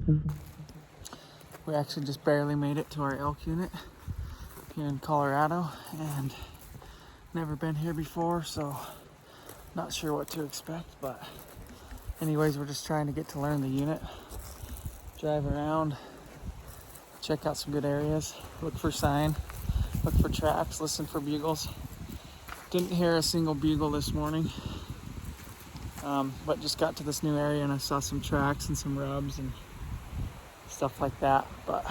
We actually just barely made it to our elk unit here in Colorado, and never been here before, so not sure what to expect. But anyways, we're just trying to get to learn the unit, drive around, check out some good areas, look for sign, look for tracks, listen for bugles. Didn't hear a single bugle this morning, but just got to this new area and I saw some tracks and some rubs and stuff like that. But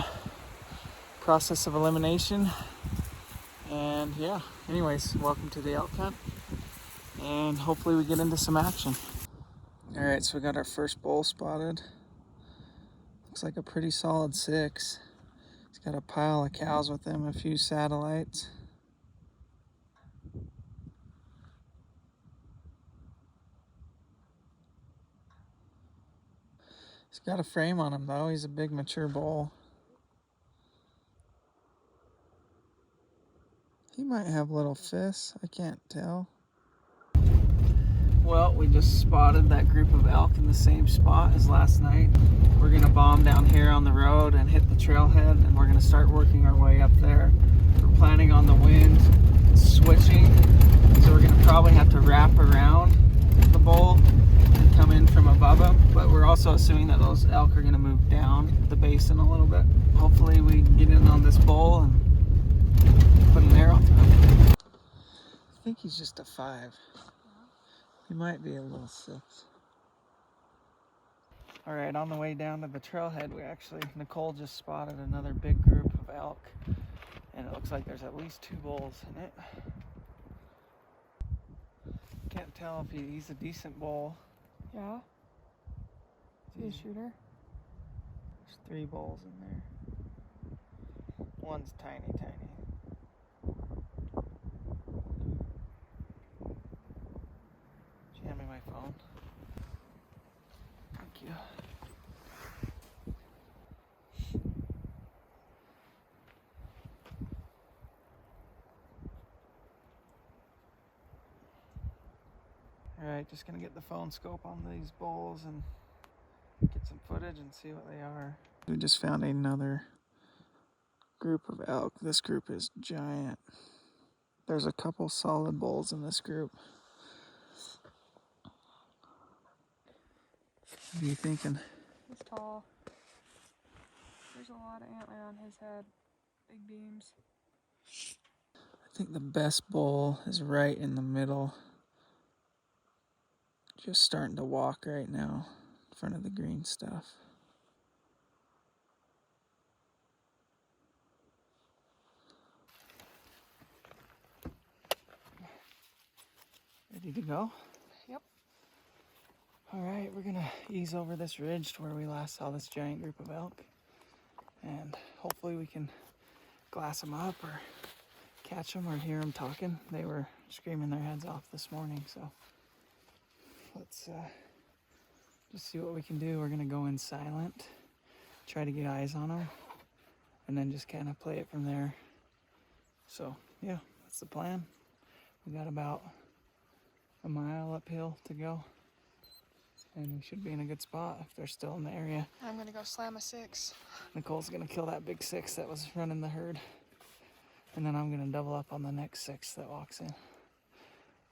process of elimination. And yeah, anyways, welcome to the elk hunt, and hopefully we get into some action. All right, so we got our first bull spotted. Looks like a pretty solid 6. He's got a pile of cows with him, a few satellites. He's got a frame on him though. He's a big mature bull. He might have little fists, I can't tell. Well, we just spotted that group of elk in the same spot as last night. We're gonna bomb down here on the road and hit the trailhead, and we're gonna start working our way up there. We're planning on the wind switching, so we're gonna probably have to wrap around the bull and come in from above him, but we're also assuming that those elk are gonna move down the basin a little bit. Hopefully we can get in on this bull and put an arrow through him. I think he's just a 5. He might be a little 6. All right, on the way down to the trailhead, Nicole just spotted another big group of elk, and it looks like there's at least 2 bulls in it. Can't tell if he's a decent bull. Yeah. Is he a shooter? There's 3 bulls in there. One's tiny. Did you hand me my phone? Thank you. Alright, just gonna get the phone scope on these bulls and get some footage and see what they are. We just found another group of elk. This group is giant. There's a couple solid bulls in this group. What are you thinking? He's tall. There's a lot of antler on his head. Big beams. I think the best bull is right in the middle. Just starting to walk right now in front of the green stuff. Ready to go? Yep. All right, we're gonna ease over this ridge to where we last saw this giant group of elk, and hopefully we can glass them up or catch them or hear them talking. They were screaming their heads off this morning, so let's just see what we can do. We're gonna go in silent, try to get eyes on them, and then just kind of play it from there. So yeah, that's the plan. We got about a mile uphill to go, and we should be in a good spot if they're still in the area. I'm gonna go slam a 6. Nicole's gonna kill that big 6 that was running the herd, and then I'm gonna double up on the next 6 that walks in,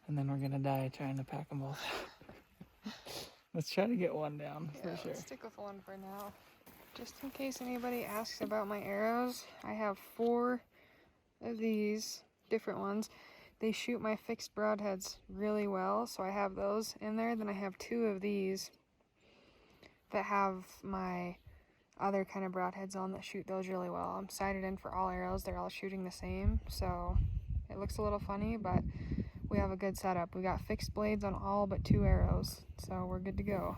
and then we're gonna die trying to pack them both. Let's try to get one down for sure. Let's stick with one for now. Just in case anybody asks about my arrows, I have 4 of these different ones. They shoot my fixed broadheads really well, so I have those in there. Then I have 2 of these that have my other kind of broadheads on that shoot those really well. I'm sighted in for all arrows. They're all shooting the same, so it looks a little funny, but we have a good setup. We got fixed blades on all but 2 arrows, so we're good to go.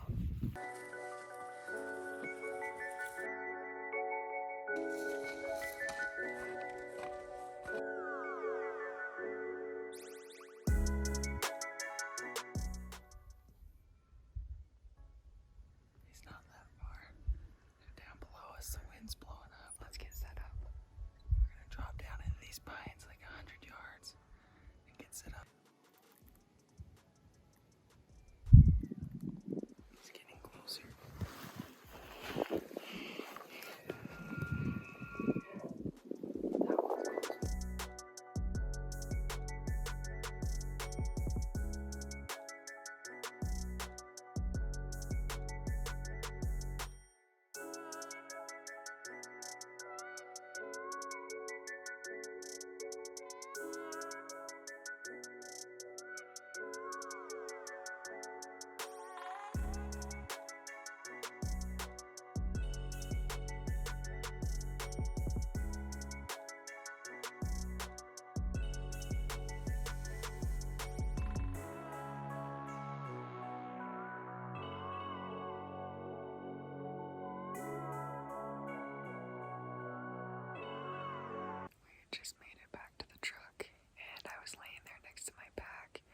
just made it back to the truck, and I was laying there next to my pack,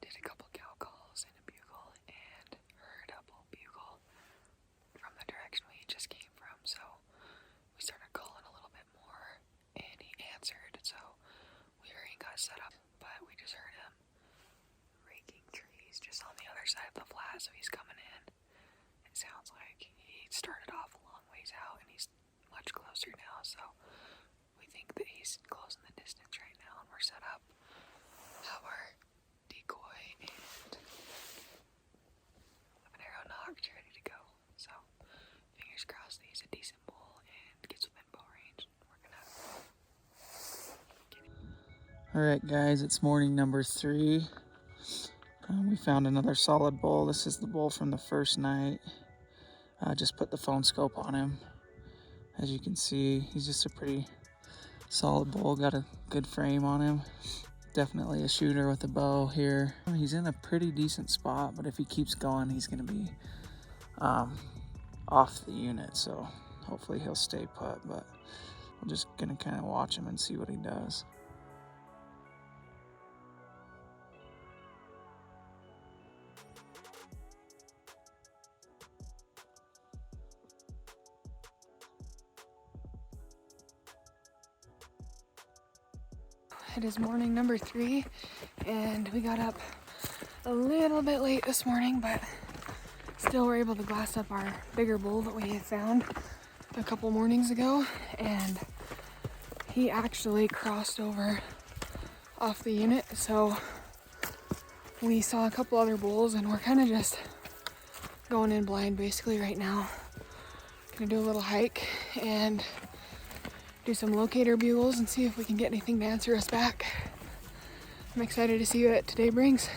did a couple cow calls and a bugle, and heard a bull bugle from the direction we just came from, so we started calling a little bit more, and he answered, so we already got set up, but we just heard him raking trees just on the other side of the flat, so he's coming in. It sounds like he started off a long ways out, and he's much closer now, so we think that he's close in the distance right now, and we're set up, have our decoy, and have an arrow nocked, ready to go. So fingers crossed that he's a decent bull and gets within bow range. We're gonna get him. All right, guys, it's morning number 3. We found another solid bull. This is the bull from the first night. Just put the phone scope on him. As you can see, he's just a pretty solid bull. Got a good frame on him. Definitely a shooter with a bow here. He's in a pretty decent spot, but if he keeps going, he's gonna be off the unit. So hopefully he'll stay put, but we're just gonna kind of watch him and see what he does. It is morning number 3, and we got up a little bit late this morning, but still were able to glass up our bigger bull that we had found a couple mornings ago, and he actually crossed over off the unit, so we saw a couple other bulls, and we're kind of just going in blind basically right now. Gonna do a little hike and do some locator bugles and see if we can get anything to answer us back. I'm excited to see what today brings.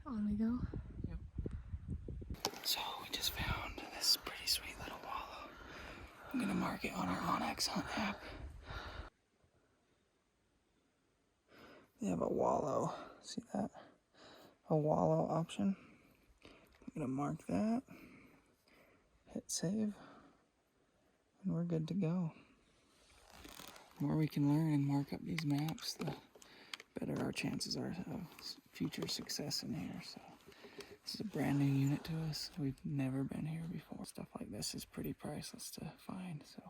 On we go. Yep. So we just found this pretty sweet little wallow. I'm gonna mark it on our Onyx Hunt app. They have a wallow. See that? A wallow option. I'm gonna mark that. Hit save. And we're good to go. The more we can learn and mark up these maps, the better our chances are of future success in here. So this is a brand new unit to us. We've never been here before. Stuff like this is pretty priceless to find. So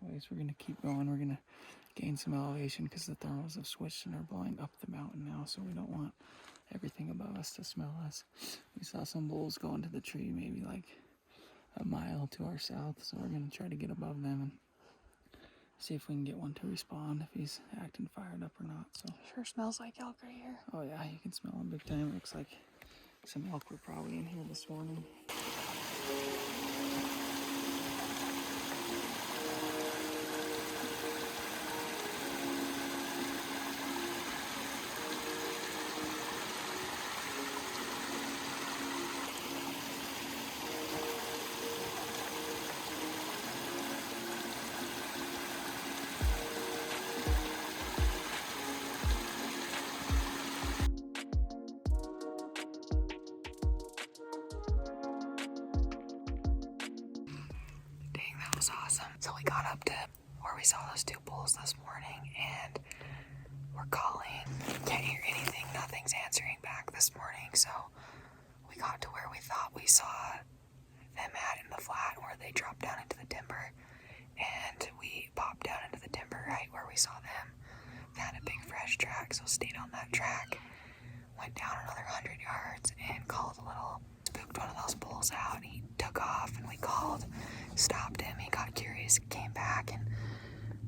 anyways, we're gonna keep going. We're gonna gain some elevation because the thermals have switched and are blowing up the mountain now, so we don't want everything above us to smell us. We saw some bulls go into the tree maybe like a mile to our south, so we're gonna try to get above them and see if we can get one to respond, if he's acting fired up or not. So Sure smells like elk right here. oh yeah, you can smell him big time. It looks like some elk were probably in here this morning. Was awesome. So we got up to where we saw those 2 bulls this morning, and we're calling. Can't hear anything. Nothing's answering back this morning. So we got to where we thought we saw them at in the flat, where they dropped down into the timber, and we popped down into the timber right where we saw them. Found a big fresh track, so stayed on that track. Went down another 100 yards and called a little. Spooked one of those bulls out. He took off, and we called, stopped him. He got curious, came back, and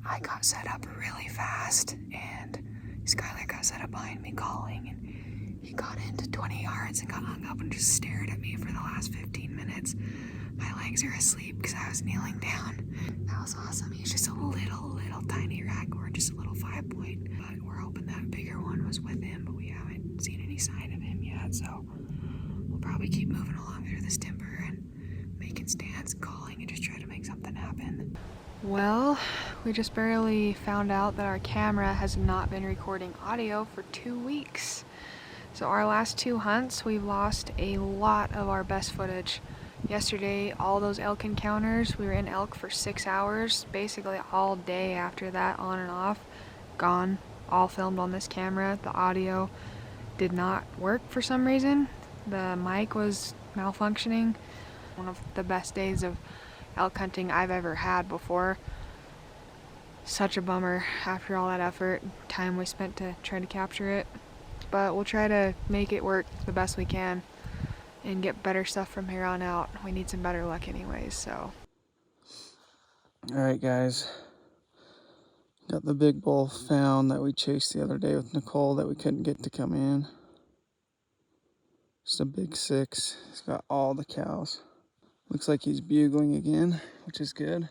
I got set up really fast, and Skylar got set up behind me calling, and he got into 20 yards and got hung up and just stared at me for the last 15 minutes. My legs are asleep because I was kneeling down. That was awesome. He's just a little tiny raghorn, just a little 5-point. But we're hoping that bigger one was with him, but we haven't seen any sign of him yet, so we'll probably keep moving along through this timber and making stands and calling and just try to make something happen. Well, we just barely found out that our camera has not been recording audio for 2 weeks. So our last 2 hunts, we've lost a lot of our best footage. Yesterday, all those elk encounters, we were in elk for 6 hours, basically all day after that, on and off, gone, all filmed on this camera. The audio did not work for some reason. The mic was malfunctioning. One of the best days of elk hunting I've ever had before. Such a bummer after all that effort, time we spent to try to capture it. But we'll try to make it work the best we can and get better stuff from here on out. We need some better luck anyways, so. Alright guys, got the big bull found that we chased the other day with Nicole that we couldn't get to come in. Just a big 6. He's got all the cows. Looks like he's bugling again, which is good.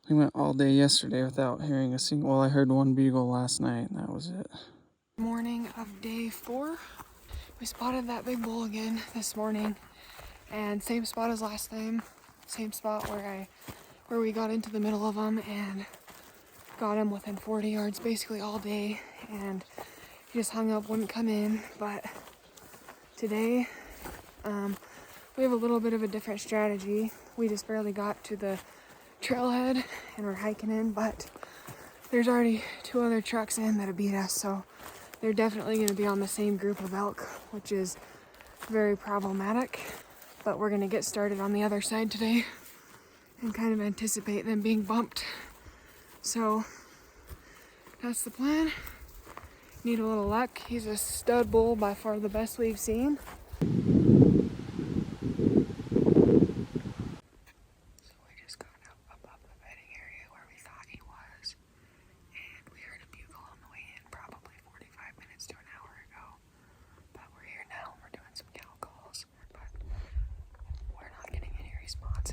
We went all day yesterday without hearing a single, well, I heard one bugle last night and that was it. Morning of day 4. We spotted that big bull again this morning, and same spot as last time. Same spot where we got into the middle of them and got him within 40 yards basically all day, and he just hung up, wouldn't come in. But today, we have a little bit of a different strategy. We just barely got to the trailhead and we're hiking in, but there's already 2 other trucks in that have beat us, so they're definitely going to be on the same group of elk, which is very problematic. But we're going to get started on the other side today and kind of anticipate them being bumped. So that's the plan. Need a little luck. He's a stud bull, by far the best we've seen.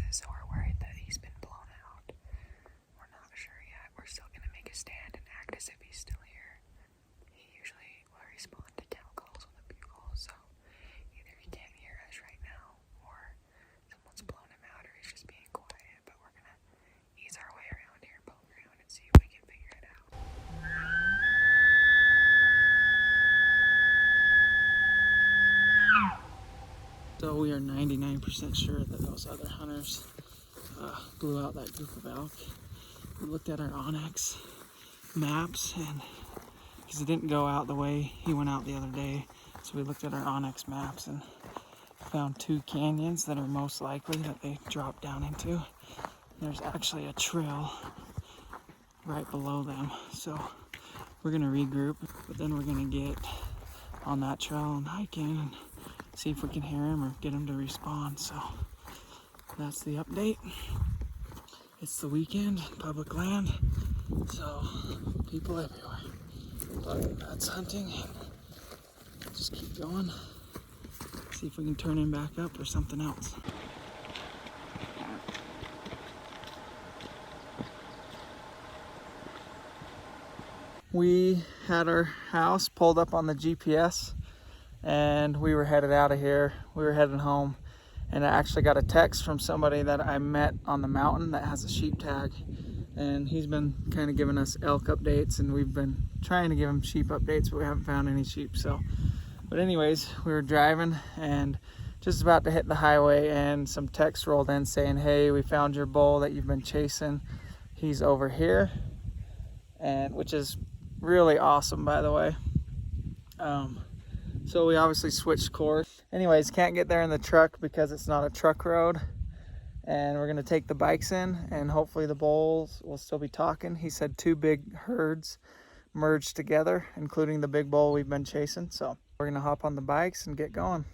So we're worried that he's been blown out. We're not sure yet. We're still going to make a stand and act as if he's still here. He usually will respond to cow calls with a bugle, so either he can't hear us right now, or someone's blown him out, or he's just being quiet. But we're going to ease our way around here, poke around, and see if we can figure it out. So we are 99% sure that those other hunters blew out that group of elk. We looked at our Onyx maps, and because it didn't go out the way he went out the other day, so we looked at our Onyx maps and found 2 canyons that are most likely that they dropped down into. There's actually a trail right below them, so we're gonna regroup, but then we're gonna get on that trail and hike in and see if we can hear him or get him to respond. So that's the update. It's the weekend, public land, so people everywhere. But that's hunting, and just keep going. See if we can turn him back up or something else. We had our house pulled up on the GPS and we were headed out of here. We were heading home, and I actually got a text from somebody that I met on the mountain that has a sheep tag, and he's been kind of giving us elk updates, and we've been trying to give him sheep updates, but we haven't found any sheep. So, but anyways, we were driving and just about to hit the highway, and some text rolled in saying, hey, we found your bull that you've been chasing. He's over here, and which is really awesome, by the way. So we obviously switched course. Anyways, can't get there in the truck because it's not a truck road. And we're gonna take the bikes in, and hopefully the bulls will still be talking. He said 2 big herds merged together, including the big bull we've been chasing. So we're gonna hop on the bikes and get going.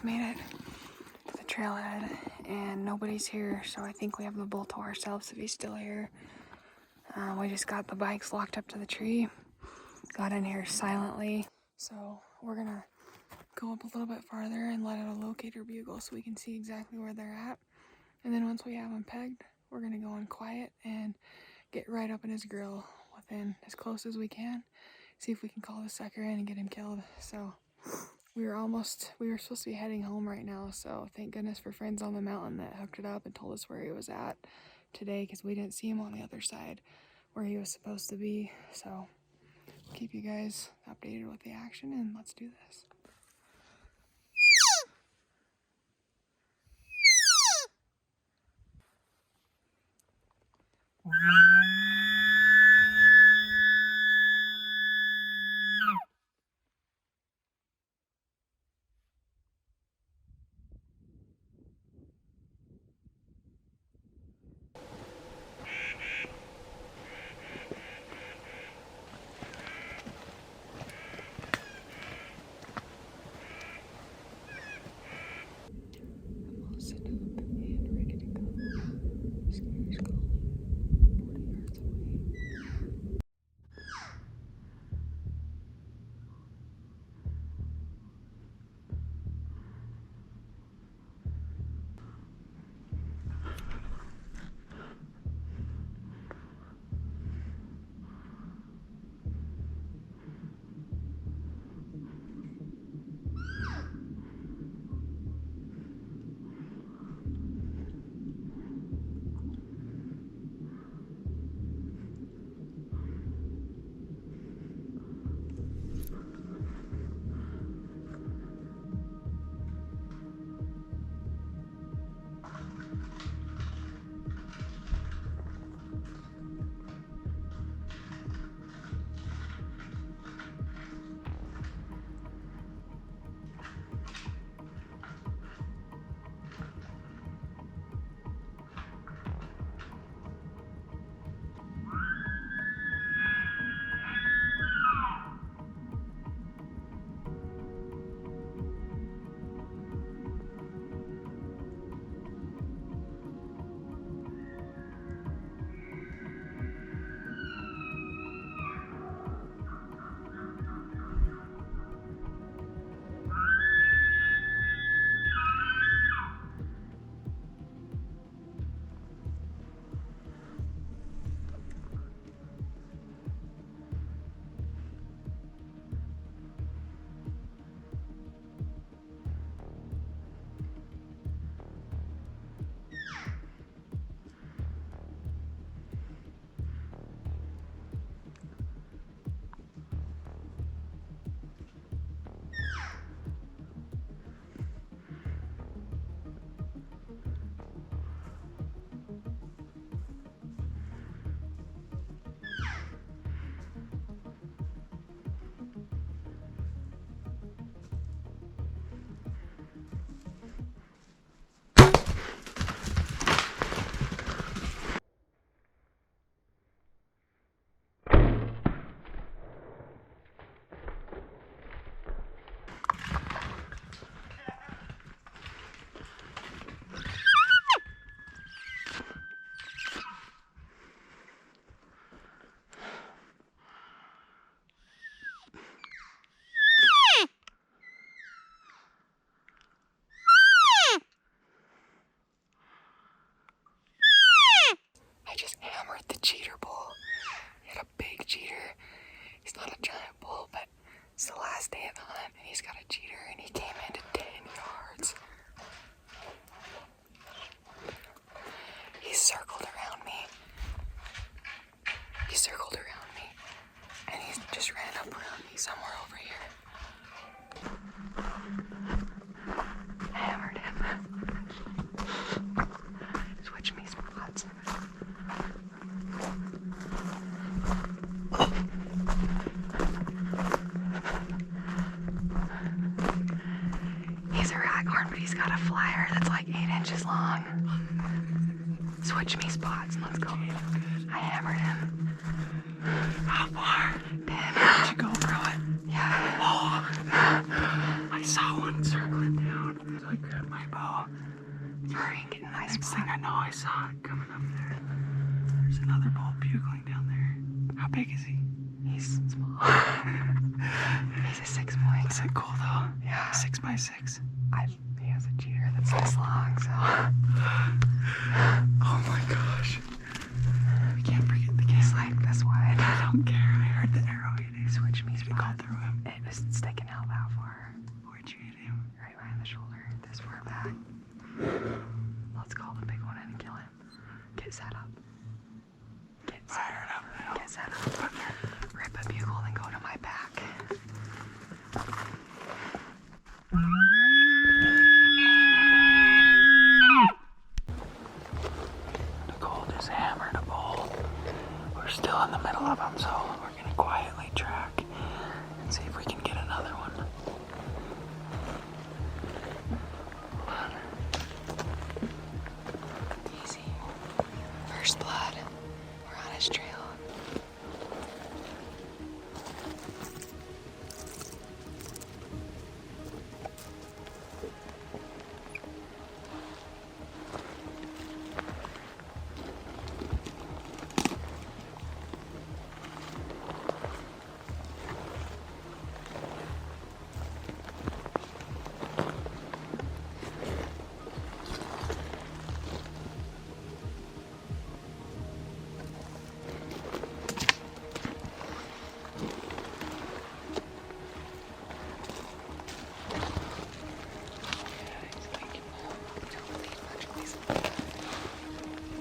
made it to the trailhead and nobody's here, so I think we have the bull to ourselves if he's still here. We just got the bikes locked up to the tree, got in here silently. So we're gonna go up a little bit farther and let out a locator bugle so we can see exactly where they're at. And then once we have them pegged, we're gonna go in quiet and get right up in his grill within as close as we can. See if we can call the sucker in and get him killed. So we were supposed to be heading home right now. So thank goodness for friends on the mountain that hooked it up and told us where he was at today, because we didn't see him on the other side where he was supposed to be. So keep you guys updated with the action and let's do this. I just hammered the cheater bull. He had a big cheater. He's not a giant bull, but it's the last day of the hunt and he's got a cheater and he came into 10 yards. He circled around me. And he just ran up around me somewhere over here. Hammered him. Switch me spots. He's a raghorn, but he's got a flyer that's like 8 inches long. Switch me spots and let's go. I hammered him. How far? 10. Did you go through it? Yeah. Oh. I I saw one circling down. So I grabbed my bow. Freaking nice. Next thing I know, I saw it coming up there. There's another bull bugling down there. How big is he? He's small. He's a 6 point. Is it cool though? Yeah. 6 by 6. He has a cheater that's this long, so. Oh my gosh. I can't forget the He's camera. like this wide. I don't care. I heard the arrow hitting. Switch me Did it go spot. through him? It was sticking out that far. Where'd you hit him? Right behind the shoulder. This far back. Let's call the big one in and kill him. Get set up. Get set Fire it up now. Get set up. Rip a bugle and go to my back. Nicole just hammered a bull. We're still in the middle of them, so we're gonna quietly track and see if we can get another one. Hold on. Easy. First blood. We're on his trail.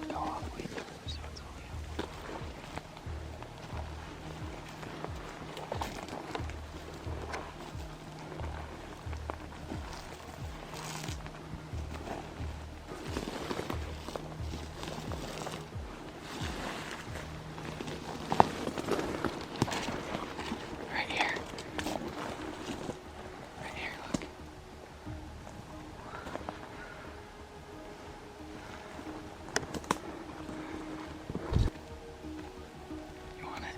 Go all the way through, so it's only up. Right here. Right here, look. You want it?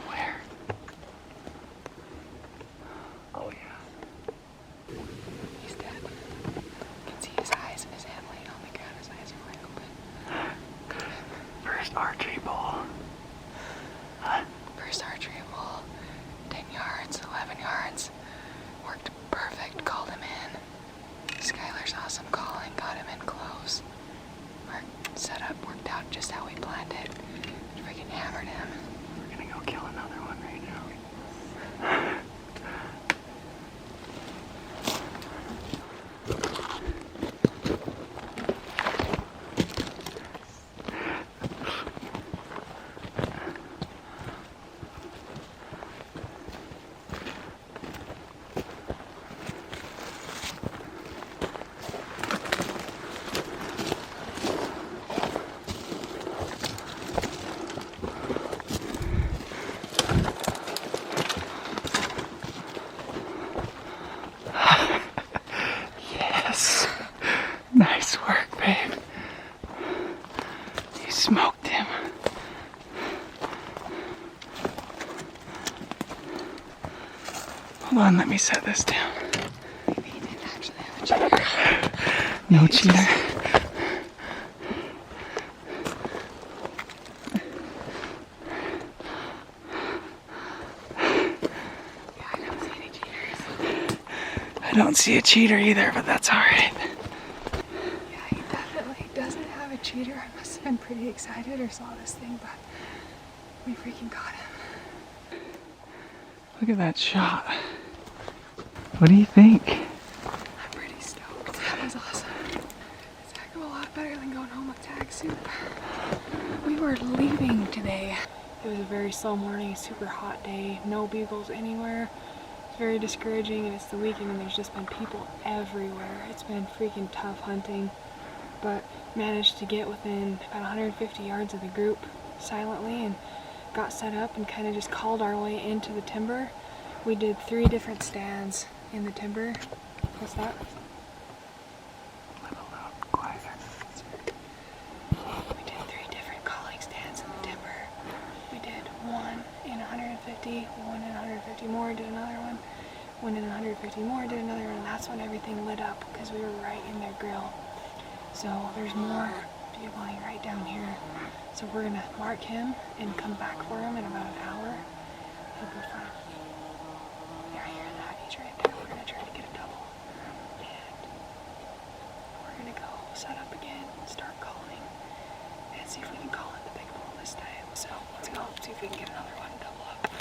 Where? Oh yeah. He's dead. You can see his eyes and his head laying on the ground. His eyes are wide open. First archery bull. First archery bull. 10 yards, 11 yards. Worked perfect. Called him in. Skylar's awesome calling. Got him in close. Set up. Worked out just how we planned it. Freaking hammered him. We're gonna go kill another one right now. Yes. Nice work, babe. You smoked him. Hold on, let me set this down. Maybe he didn't actually have a cheater. No cheater. I don't see a cheater either, but that's alright. Yeah, he definitely doesn't have a cheater. I must have been pretty excited or saw this thing, but we freaking got him. Look at that shot. What do you think? I'm pretty stoked. That was awesome. It's a heck of a lot better than going home with tag soup. We were leaving today. It was a very slow morning, super hot day, no bugles anywhere. It's very discouraging, and it's the weekend and there's just been people everywhere. It's been freaking tough hunting, but managed to get within about 150 yards of the group silently and got set up and kind of just called our way into the timber. We did 3 different stands in the timber. What's that? We did 3 different calling stands in the timber. We did one in 150, one in 150 more, did another one. One in 150 more, did another one, and that's when everything lit up because we were right in their grill. So there's more bugling right down here. So we're gonna mark him and come back for him in about an hour. He'll be fine. Yeah, I hear that. He's right there. We're gonna try to get a double. And we're gonna go set up again, start calling, and see if we can call in the big bull this time. So let's go see if we can get another one double up.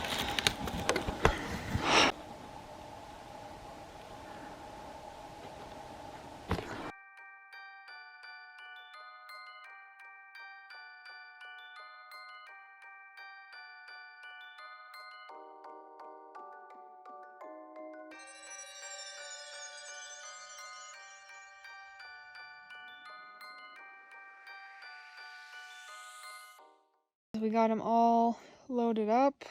We got them all loaded up.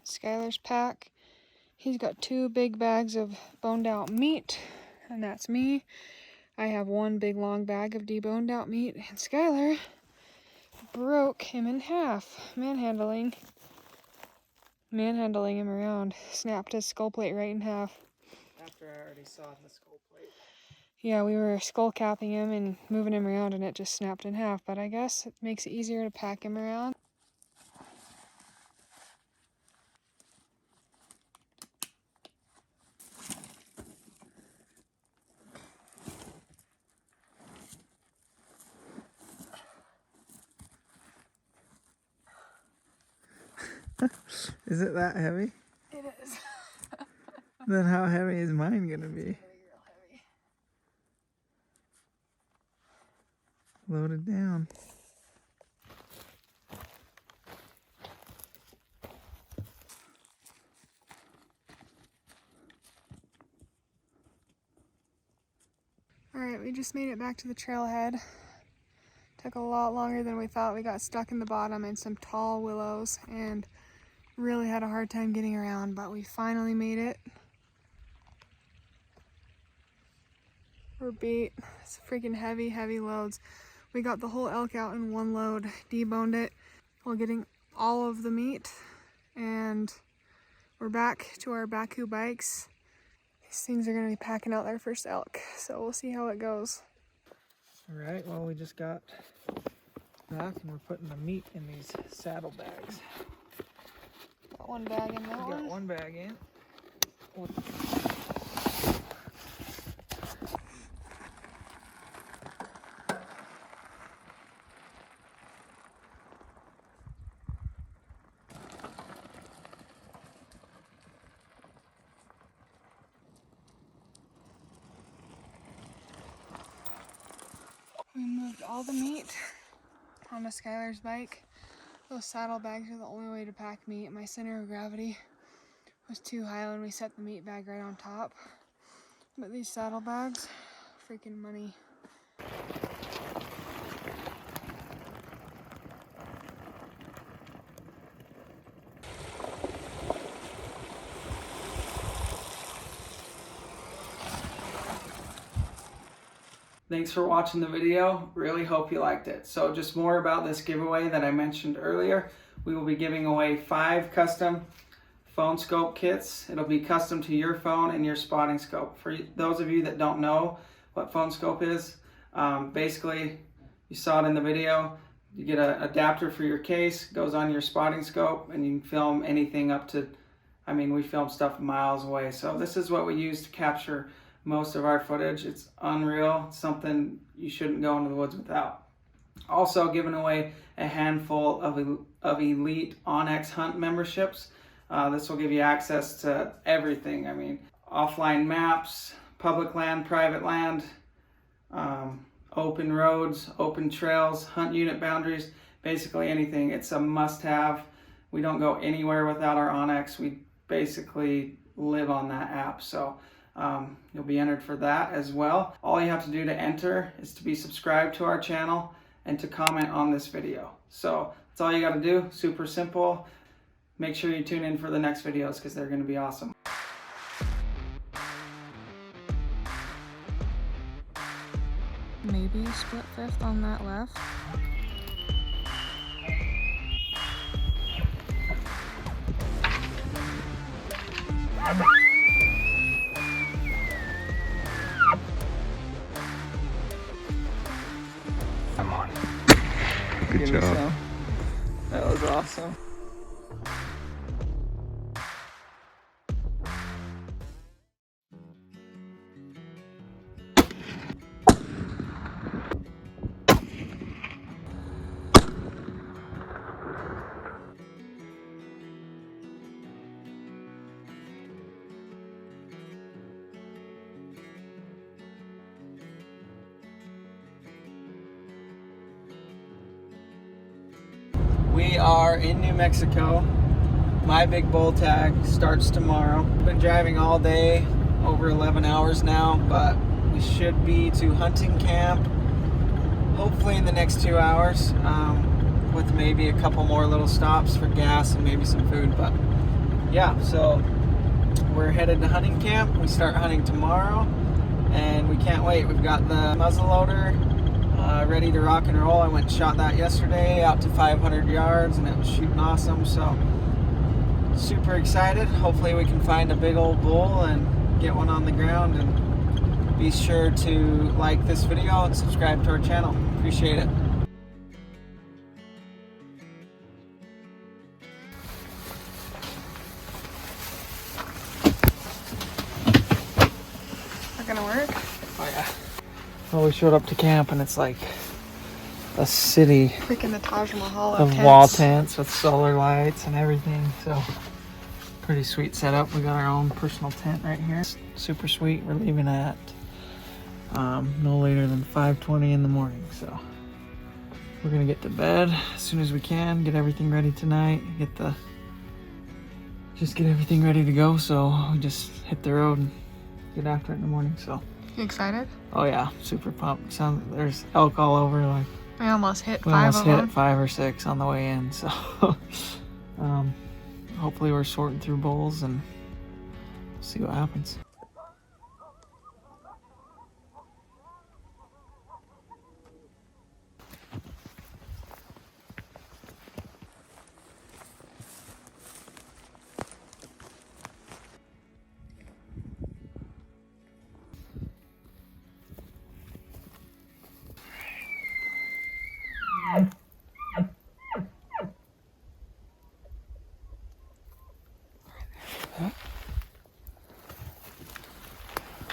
Skylar's pack. He's got 2 big bags of boned out meat, and that's me. I have 1 big long bag of deboned out meat, and Skylar broke him in half, manhandling him around. Snapped his skull plate right in half. After I already saw the skull plate. Yeah, we were skull capping him and moving him around, and it just snapped in half, but I guess it makes it easier to pack him around. Is it that heavy? It is. Then how heavy is mine gonna be? Real heavy. Loaded down. Alright, we just made it back to the trailhead. Took a lot longer than we thought. We got stuck in the bottom in some tall willows and really had a hard time getting around, but we finally made it. We're beat. It's freaking heavy, heavy loads. We got the whole elk out in 1 load, deboned it while getting all of the meat, and we're back to our Baku bikes. These things are gonna be packing out their first elk, so we'll see how it goes. All right, well, we just got back and we're putting the meat in these saddle bags. Got 1 bag in that We one. got 1 bag in. We moved all the meat onto Skylar's bike. Those saddle bags are the only way to pack meat. My center of gravity was too high when we set the meat bag right on top. But these saddle bags, freaking money. Thanks for watching the video. Really hope you liked it. So just more about this giveaway that I mentioned earlier. We will be giving away 5 custom phone scope kits. It'll be custom to your phone and your spotting scope. For those of you that don't know what phone scope is, basically you saw it in the video. You get an adapter for your case, goes on your spotting scope, and you can film anything up to, I mean, we film stuff miles away. So this is what we use to capture most of our footage. It's unreal. It's something you shouldn't go into the woods without. Also giving away a handful of elite Onyx Hunt memberships. This will give you access to everything. I mean, offline maps, public land, private land, open roads, open trails, hunt unit boundaries, basically anything. It's a must-have. We don't go anywhere without our Onyx. We basically live on that app. So you'll be entered for that as well. All you have to do to enter is to be subscribed to our channel and to comment on this video. So that's all you got to do. Super simple. Make sure you tune in for the next videos because they're going to be awesome. maybe split fifth on that left. Come on. Good Give me job. some. That was awesome. We are in New Mexico. My big bull tag starts tomorrow. Been driving all day, over 11 hours now, but we should be to hunting camp hopefully in the next 2 hours, with maybe a couple more little stops for gas and maybe some food. But yeah, so we're headed to hunting camp. We start hunting tomorrow and we can't wait. We've got the muzzleloader ready to rock and roll. I went and shot that yesterday out to 500 yards and it was shooting awesome, so super excited. Hopefully we can find a big old bull and get one on the ground. And be sure to like this video and subscribe to our channel. Appreciate it. Not gonna work? Oh yeah. Well, we showed up to camp and it's like a city Freaking the Taj Mahal of wall tents with solar lights and everything. So pretty sweet setup. We got our own personal tent right here. Super sweet. We're leaving at no later than 5:20 in the morning. So we're gonna get to bed as soon as we can. Get everything ready tonight. Just get everything ready to go. So we just hit the road and get after it in the morning. So. You excited? Oh yeah, super pumped. There's elk all over. Like We almost hit we 5 almost of hit them. at 5 or 6 on the way in. So hopefully we're sorting through bulls and see what happens.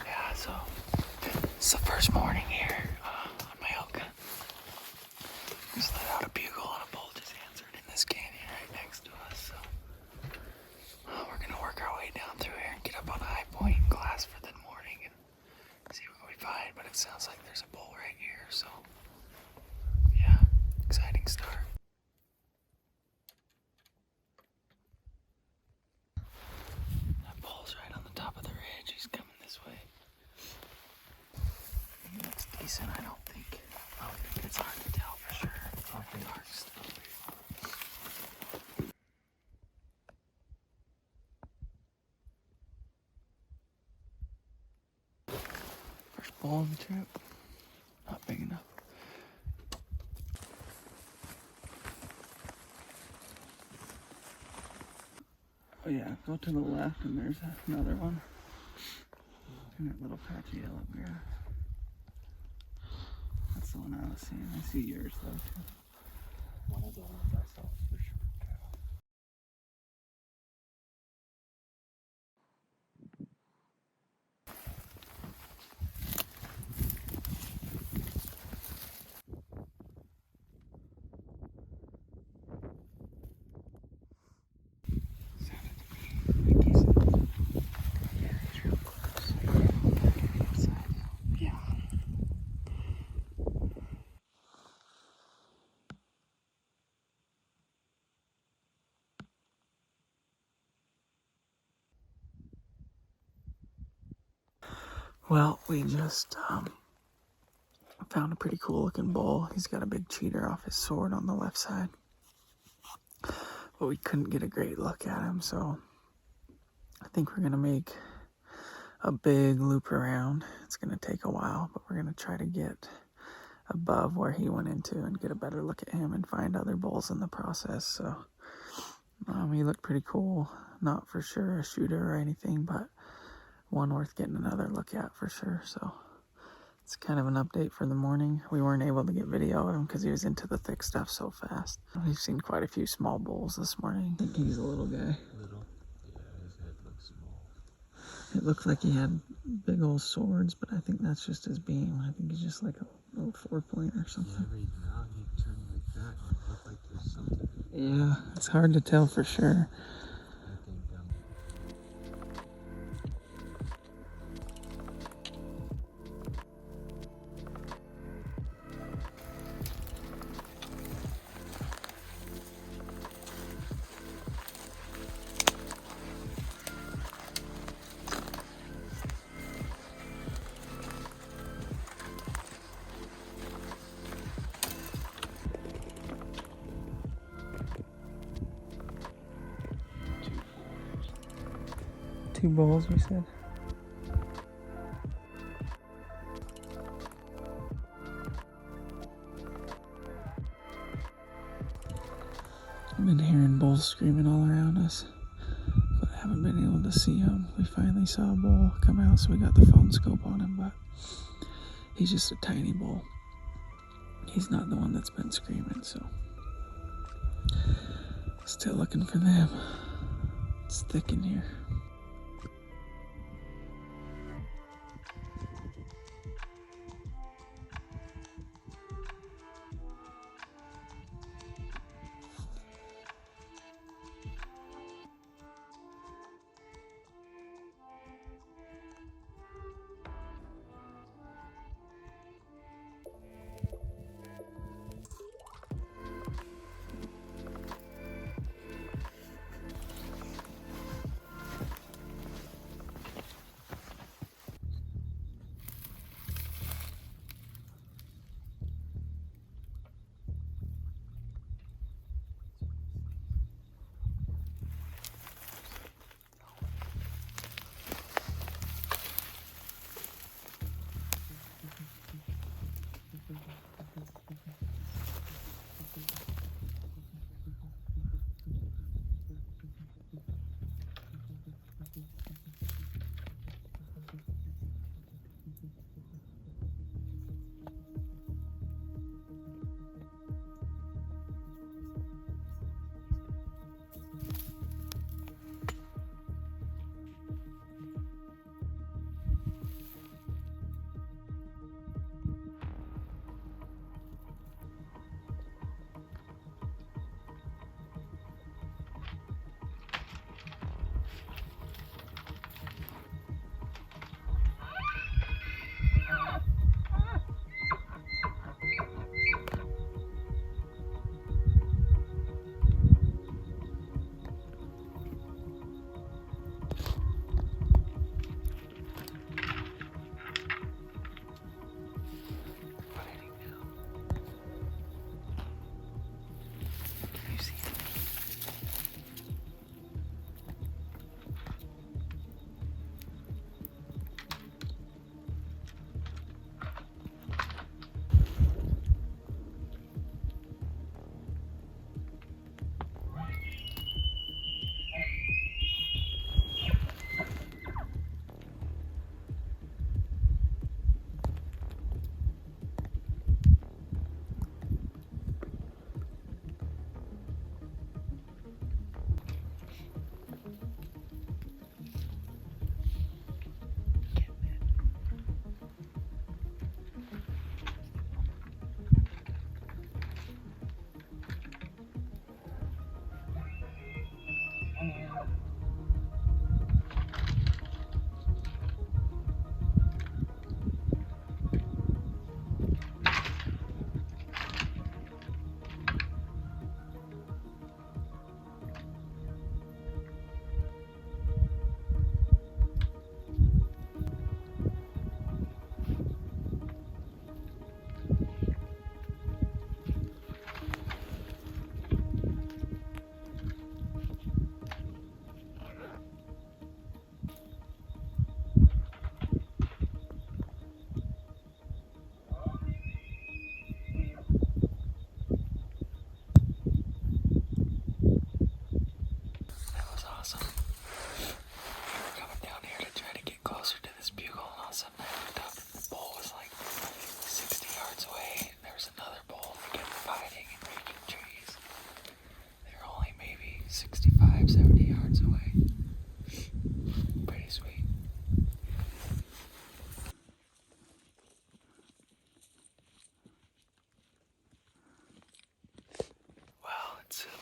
Yeah, so it's the first morning here on my elk hunt. Just let out a bugle and a bull just answered in this canyon right next to us. So we're gonna work our way down through here and get up on a high point and glass for the morning and see what we find. But it sounds like there's a bull right here, so yeah, exciting start. That bull's right on the top of the ridge. He's coming this way. He looks decent, I don't think. It's hard to tell for sure. Dark stuff. First bull on the trip. Not big enough. Oh yeah, go to the left and there's another one. In that little patch of yellow grass. That's the one I was seeing. I see yours though too. One of the ones I saw for sure. Well, we just found a pretty cool looking bull. He's got a big cheater off his sword on the left side. But we couldn't get a great look at him, so I think we're gonna make a big loop around. It's gonna take a while, but we're gonna try to get above where he went into and get a better look at him and find other bulls in the process. So he looked pretty cool. Not for sure a shooter or anything, but one worth getting another look at for sure. So it's kind of an update for the morning. We weren't able to get video of him because he was into the thick stuff so fast. We've seen quite a few small bulls this morning. I think he's a little guy. Little? Yeah, his head looks small. It looked like he had big old swords, but I think that's just his beam. I think he's just like a little 4-point or something. Yeah, right now he turned like that and it looked like there's something. Yeah, it's hard to tell for sure. I think Two bulls, we said. I've been hearing bulls screaming all around us, but I haven't been able to see them. We finally saw a bull come out, so we got the phone scope on him, but he's just a tiny bull. He's not the one that's been screaming, so still looking for them. It's thick in here.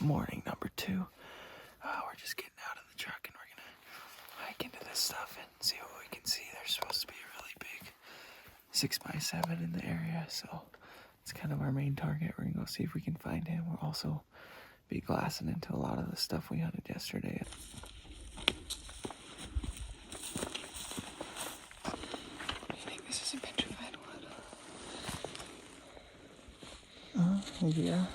morning number 2. We're just getting out of the truck and we're gonna hike into this stuff and see what we can see. There's supposed to be a really big 6x7 in the area, so it's kind of our main target. We're gonna go see if we can find him. We'll also be glassing into a lot of the stuff we hunted yesterday. I think this is a petrified wood. Yeah.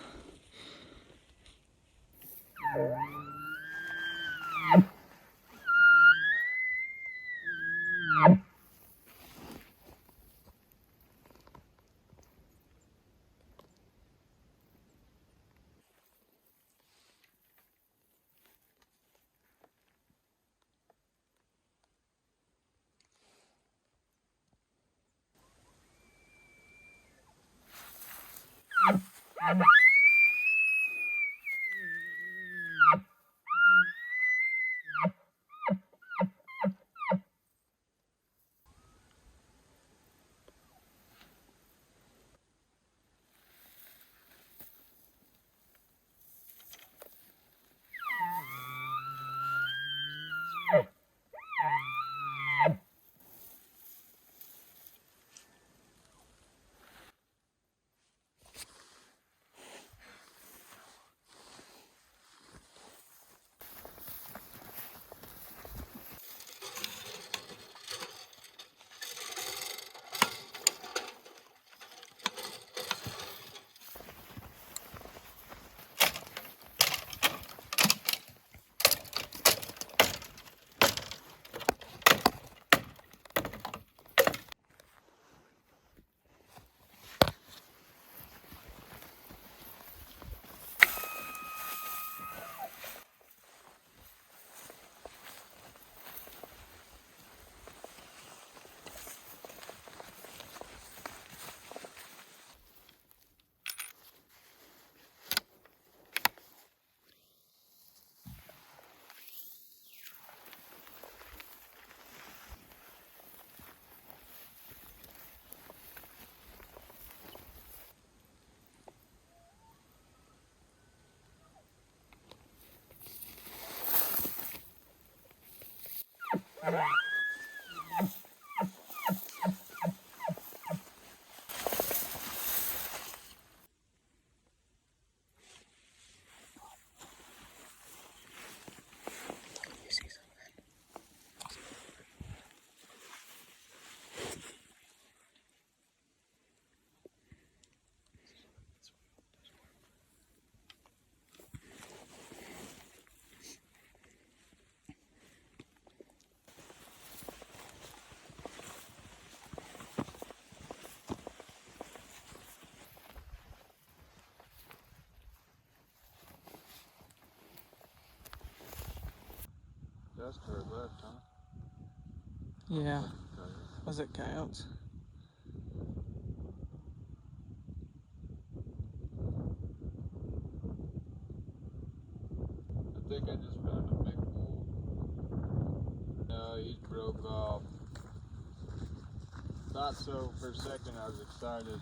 That's to our left, huh? Yeah. Was it coyotes? I think I just found a big bull. No, he broke off. Thought so for a second. I was excited.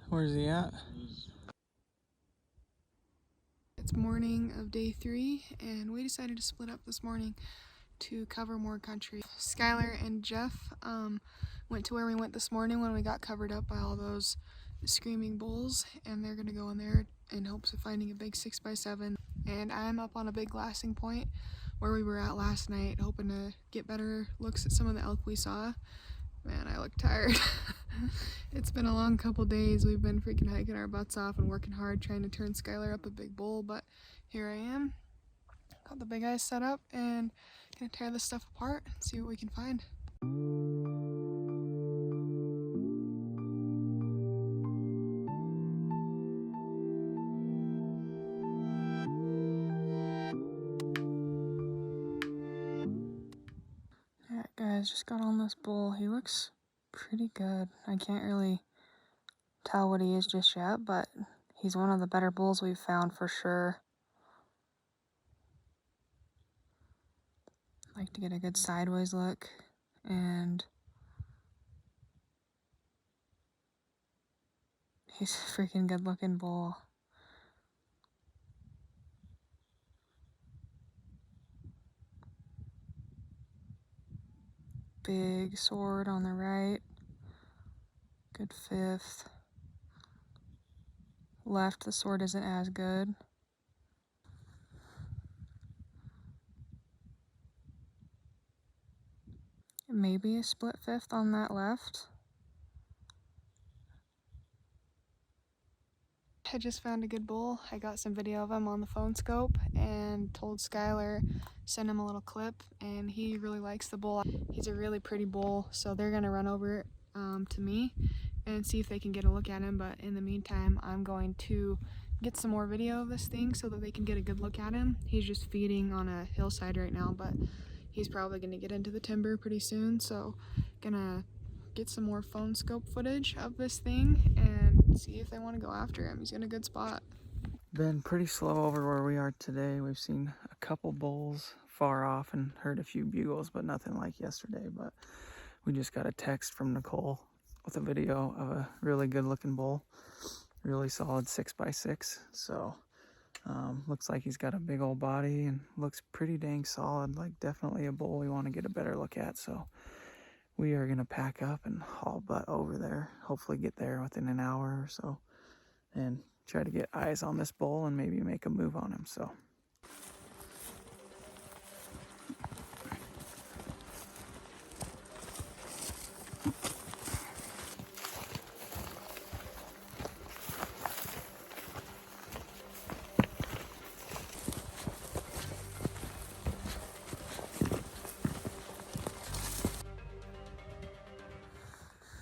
Where's he at? It's morning of day 3, and we decided to split up this morning to cover more country. Skylar and Jeff went to where we went this morning when we got covered up by all those screaming bulls, and they're gonna go in there in hopes of finding a big 6x7. And I'm up on a big glassing point where we were at last night, hoping to get better looks at some of the elk we saw. Man, I look tired. It's been a long couple days. We've been freaking hiking our butts off and working hard trying to turn Skylar up a big bull, but here I am. Got the big eyes set up and gonna tear this stuff apart and see what we can find. Alright guys, just got on this bull. He looks pretty good. I can't really tell what he is just yet, but he's one of the better bulls we've found for sure. Like to get a good sideways look, and he's a freaking good looking bull. big sword on the right. Good 5th. Left, the sword isn't as good. Maybe a split 5th on that left. I just found a good bull. I got some video of him on the phone scope and told Skylar, send him a little clip, and he really likes the bull. He's a really pretty bull, so they're gonna run over to me and see if they can get a look at him. But in the meantime, I'm going to get some more video of this thing so that they can get a good look at him. He's just feeding on a hillside right now, but he's probably gonna get into the timber pretty soon, so gonna get some more phone scope footage of this thing and see if they want to go after him. He's in a good spot. Been pretty slow over where we are today. We've seen a couple bulls far off and heard a few bugles, but nothing like yesterday. But we just got a text from Nicole with a video of a really good looking bull, really solid 6x6. So looks like he's got a big old body and looks pretty dang solid, like definitely a bull we want to get a better look at. So we are gonna pack up and haul butt over there, hopefully get there within an hour or so, and try to get eyes on this bull and maybe make a move on him. So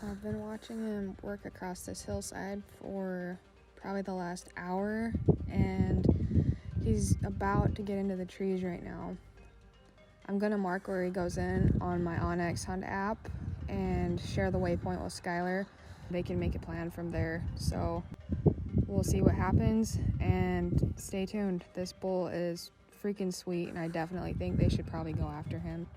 I've been watching him work across this hillside for probably the last hour, and he's about to get into the trees right now. I'm gonna mark where he goes in on my Onyx Hunt app and share the waypoint with Skylar. They can make a plan from there, so we'll see what happens, and stay tuned. This bull is freaking sweet, and I definitely think they should probably go after him.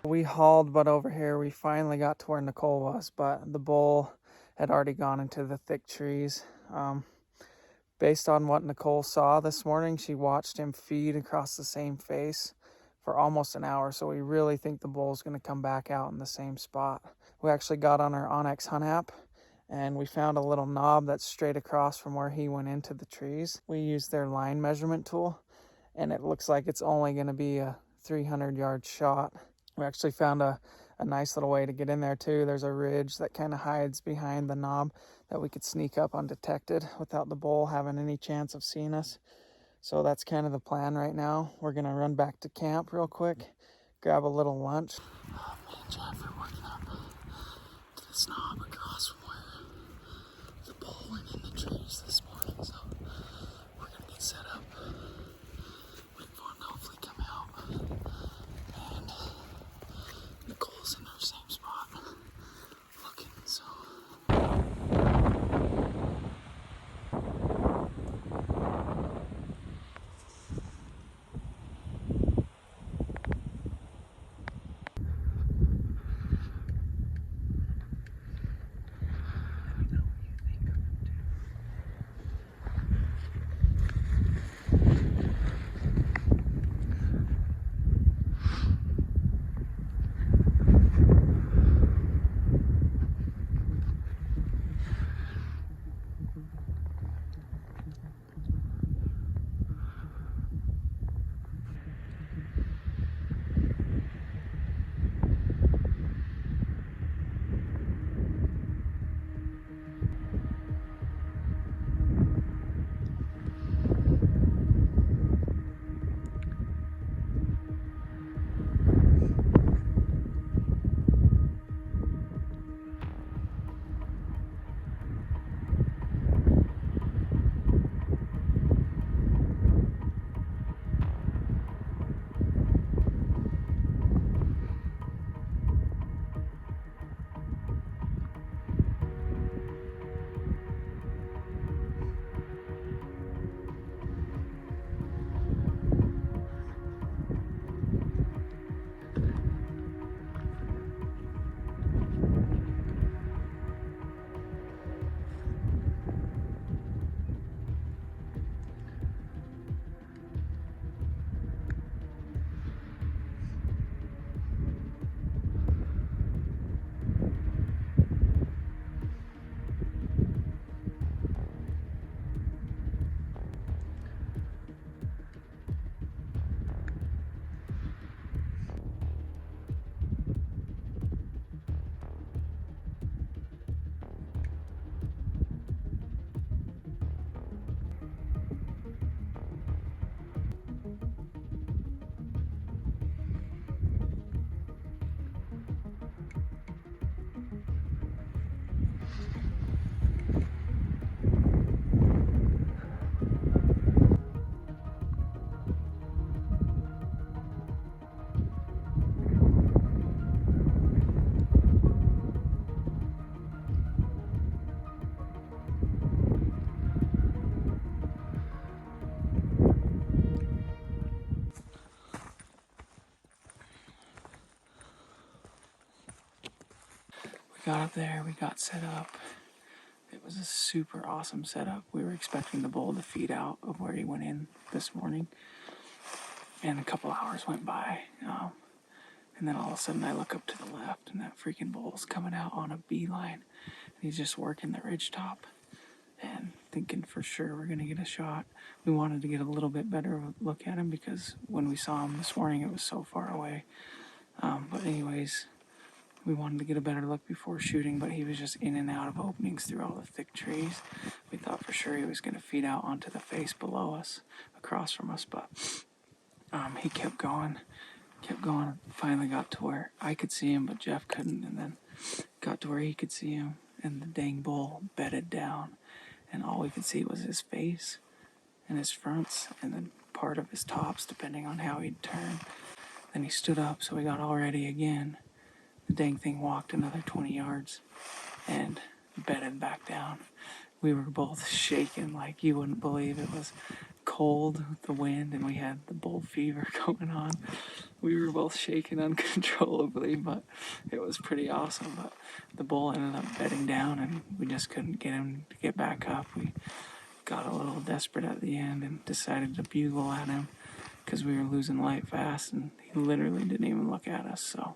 we hauled butt over here. We finally got to where Nicole was, but the bull had already gone into the thick trees. Based on what Nicole saw this morning, she watched him feed across the same face for almost an hour. So we really think the bull's going to come back out in the same spot. We actually got on our Onyx Hunt app and we found a little knob that's straight across from where he went into the trees. We used their line measurement tool and it looks like it's only going to be a 300-yard shot. We actually found a nice little way to get in there too. There's a ridge that kind of hides behind the knob that we could sneak up undetected without the bull having any chance of seeing us. So that's kind of the plan right now. We're gonna run back to camp real quick, grab a little lunch. Me and Jeff are working up to this knob across from where the bull went in the trees this morning. So we're gonna get set up, wait for him to hopefully come out. And Nicole's in her same spot looking, so. got up there, we got set up. It was a super awesome setup. We were expecting the bull to feed out of where he went in this morning. And a couple hours went by. And then all of a sudden I look up to the left and that freaking bull's coming out on a beeline. He's just working the ridge top and thinking for sure we're going to get a shot. We wanted to get a little bit better look at him because when we saw him this morning it was so far away. But anyways, we wanted to get a better look before shooting, but he was just in and out of openings through all the thick trees. We thought for sure he was going to feed out onto the face below us, across from us, but he kept going, finally got to where I could see him, but Jeff couldn't, and then got to where he could see him, and the dang bull bedded down, and all we could see was his face and his fronts, and then part of his tops, depending on how he'd turn. Then he stood up, so we got all ready again. The dang thing walked another 20 yards and bedded back down. We were both shaking like you wouldn't believe. It was cold with the wind, and we had the bull fever going on. We were both shaking uncontrollably, but it was pretty awesome. But the bull ended up bedding down, and we just couldn't get him to get back up. We got a little desperate at the end and decided to bugle at him because we were losing light fast, and he literally didn't even look at us. So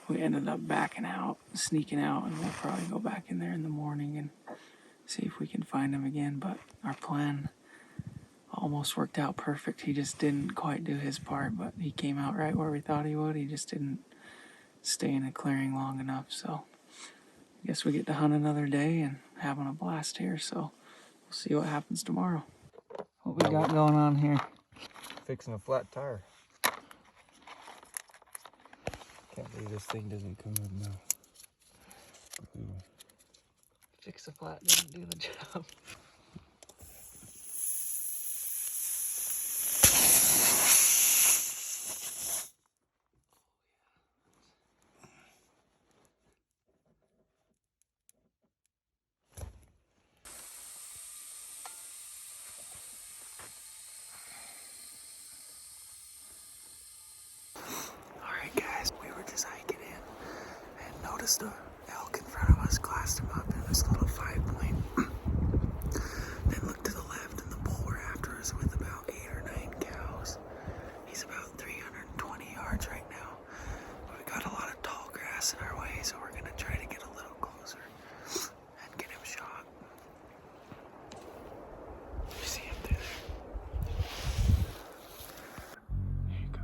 we ended up backing out, sneaking out, and we'll probably go back in there in the morning and see if we can find him again. But our plan almost worked out perfect. He just didn't quite do his part, but he came out right where we thought he would. He just didn't stay in a clearing long enough. So I guess we get to hunt another day and having a blast here. So we'll see what happens tomorrow. What we got going on here? Fixing a flat tire. Can't believe this thing doesn't come up now. Fix a flat didn't do the job. Alright guys, we were just hiking in and noticed a elk in front of us, glassed him up in this little 5-point. Then looked to the left and the bull we're after is with about 8 or 9 cows. He's about 320 yards right now. But we got a lot of tall grass in our way, so we're gonna try to get a little closer and get him shot. You see him through there? There you go.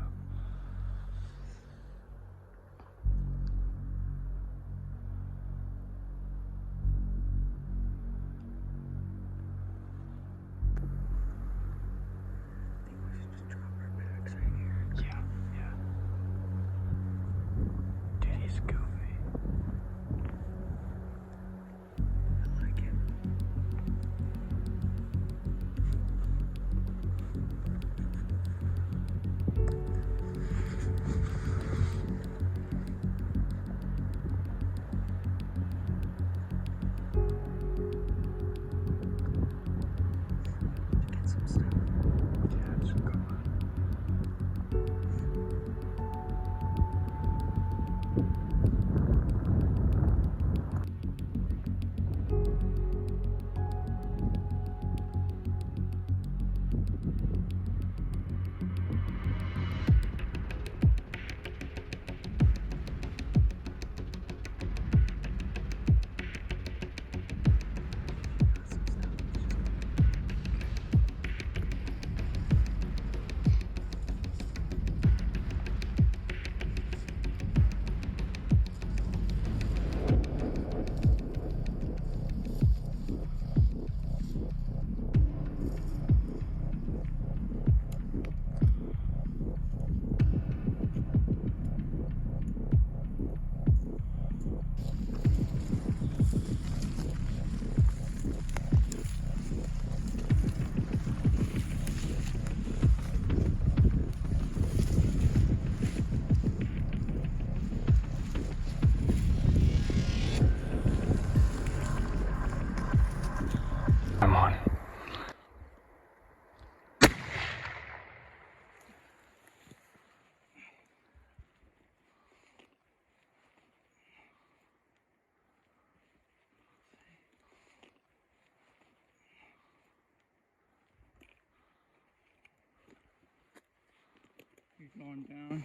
Going down.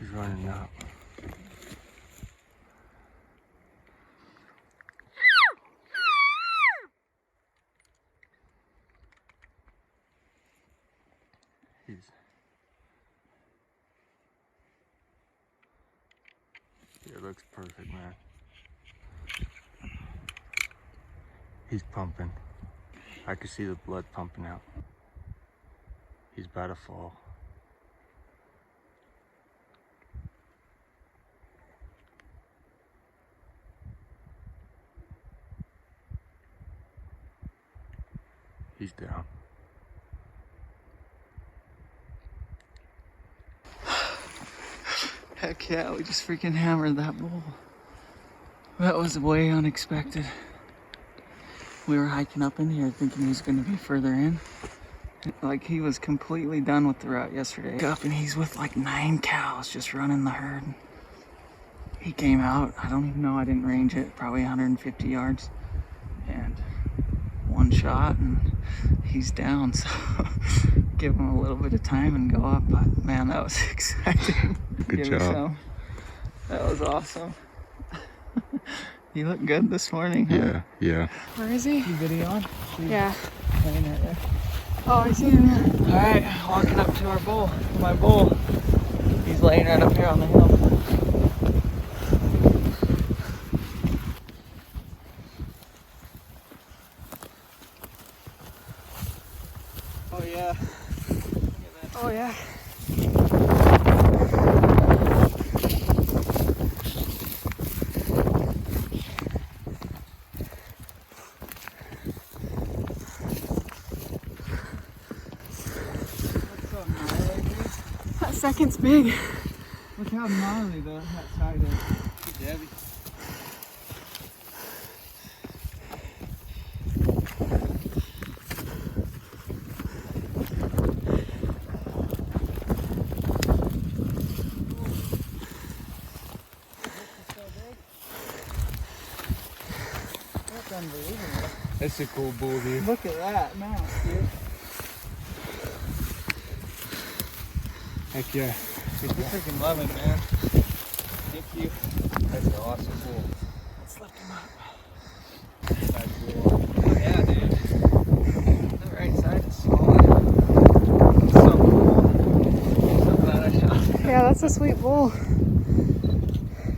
He's running up. It looks perfect, man. He's pumping. I can see the blood pumping out. He's about to fall. He's down. Heck yeah, we just freaking hammered that bull. That was way unexpected. We were hiking up in here thinking he was going to be further in. Like, he was completely done with the route yesterday. Up and he's with like 9 cows just running the herd. He came out, I don't even know, I didn't range it, probably 150 yards. And one shot and he's down, so give him a little bit of time and go up. But man, that was exciting. Good job. That was awesome. You look good this morning, huh? Yeah, yeah. Where is he? You video on? Yeah. Laying right there. Oh, I see him. All right, walking up to our bull. My bull. He's laying right up here on the hill. Oh yeah. Oh yeah. That second's big. Look how gnarly that side is. Good, Debbie. That's unbelievable. That's a cool bull, dude. Look at that mount, dude. Heck yeah. You freaking love it, man. Thank you. That's an awesome bull. Let's lift him up. Nice bull. Oh yeah, dude. The right side is solid. So cool. So glad I shot him. Yeah, that's a sweet bull.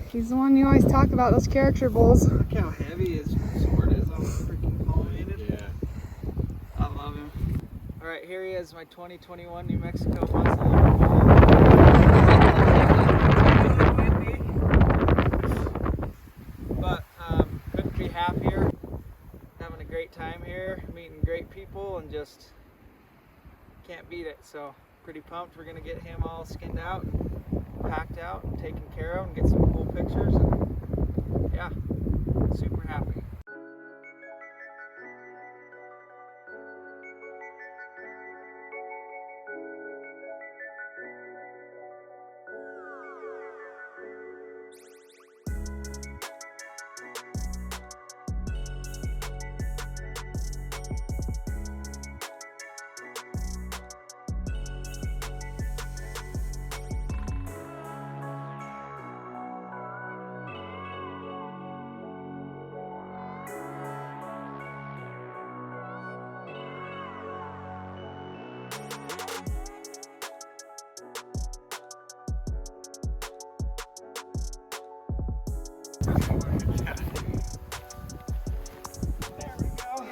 He's the one you always talk about, those character bulls. Look how heavy his sword is. All freaking palmated. Yeah. I love him. All right, here he is, my 2021 New Mexico muzzle. But couldn't be happier. Having a great time here, meeting great people, and just can't beat it. So pretty pumped. We're gonna get him all skinned out, and packed out, and taken care of, and get some cool pictures. And yeah, super happy.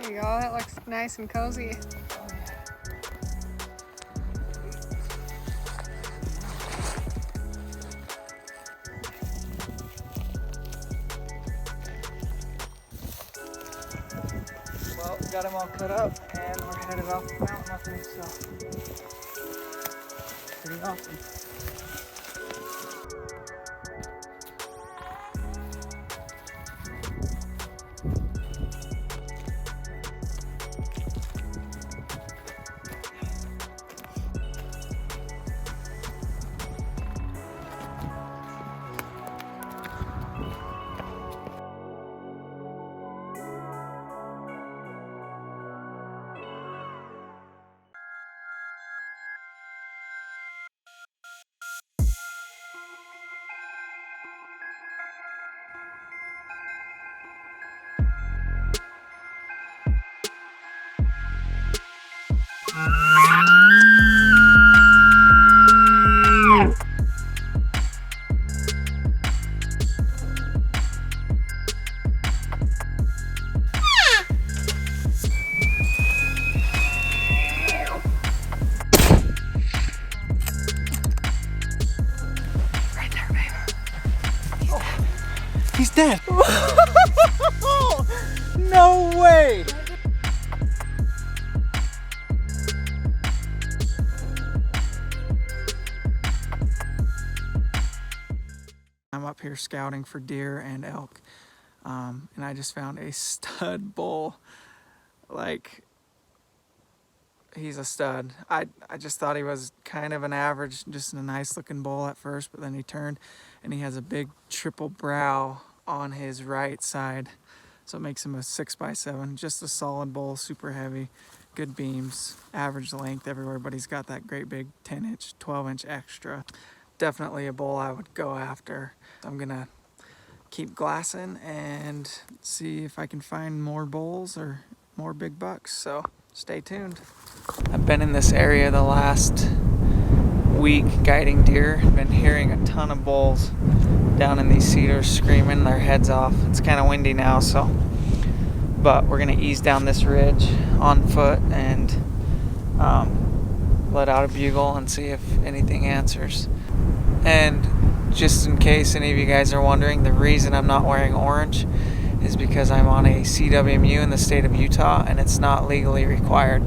There you go, that looks nice and cozy. Well, got him all cut up, and we're headed off the mountain up here, so pretty awesome. He's dead. No way. I'm up here scouting for deer and elk, and I just found a stud bull. Like, he's a stud. I just thought he was kind of an average, just a nice looking bull at first, but then he turned and he has a big triple brow on his right side. So it makes him a 6x7, just a solid bull, super heavy, good beams, average length everywhere, but he's got that great big 10-inch, 12-inch extra. Definitely a bull I would go after. I'm gonna keep glassing and see if I can find more bulls or more big bucks, so stay tuned. I've been in this area the last week guiding deer. Been hearing a ton of bulls down in these cedars screaming their heads off. It's kind of windy now, but we're gonna ease down this ridge on foot and let out a bugle and see if anything answers. And just in case any of you guys are wondering, the reason I'm not wearing orange is because I'm on a CWMU in the state of Utah and it's not legally required.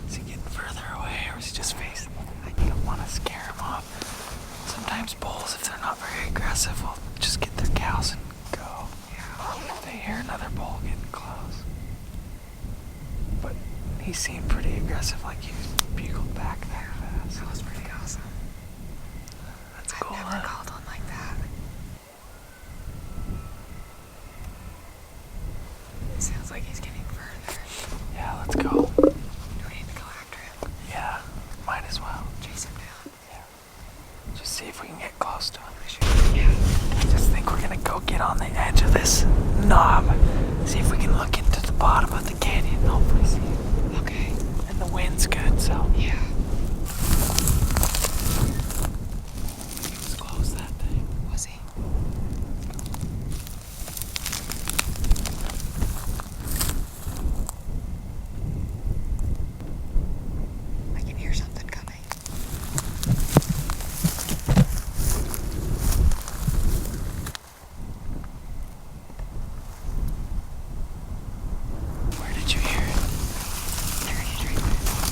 Is he getting further away or is he just facing? I don't want to scare him off. Sometimes bulls, if they're not very aggressive, will just get their cows and go. Yeah. If they hear another bull getting close. But he seemed pretty aggressive, like he bugled back that fast. That was pretty awesome. That's cool. I've never called one like that. It sounds like he's getting further. Yeah, let's go. Do we need to go after him? Yeah, might as well. Chase him down. Yeah. Just see if we can get close to him. Yeah. I just think we're gonna go get on the edge of this knob. See if we can look into the bottom of the canyon and hopefully see it. Okay. And the wind's good, so. Yeah. He was close that day. Was he? I can hear something coming. Where did you hear it? I heard it right there.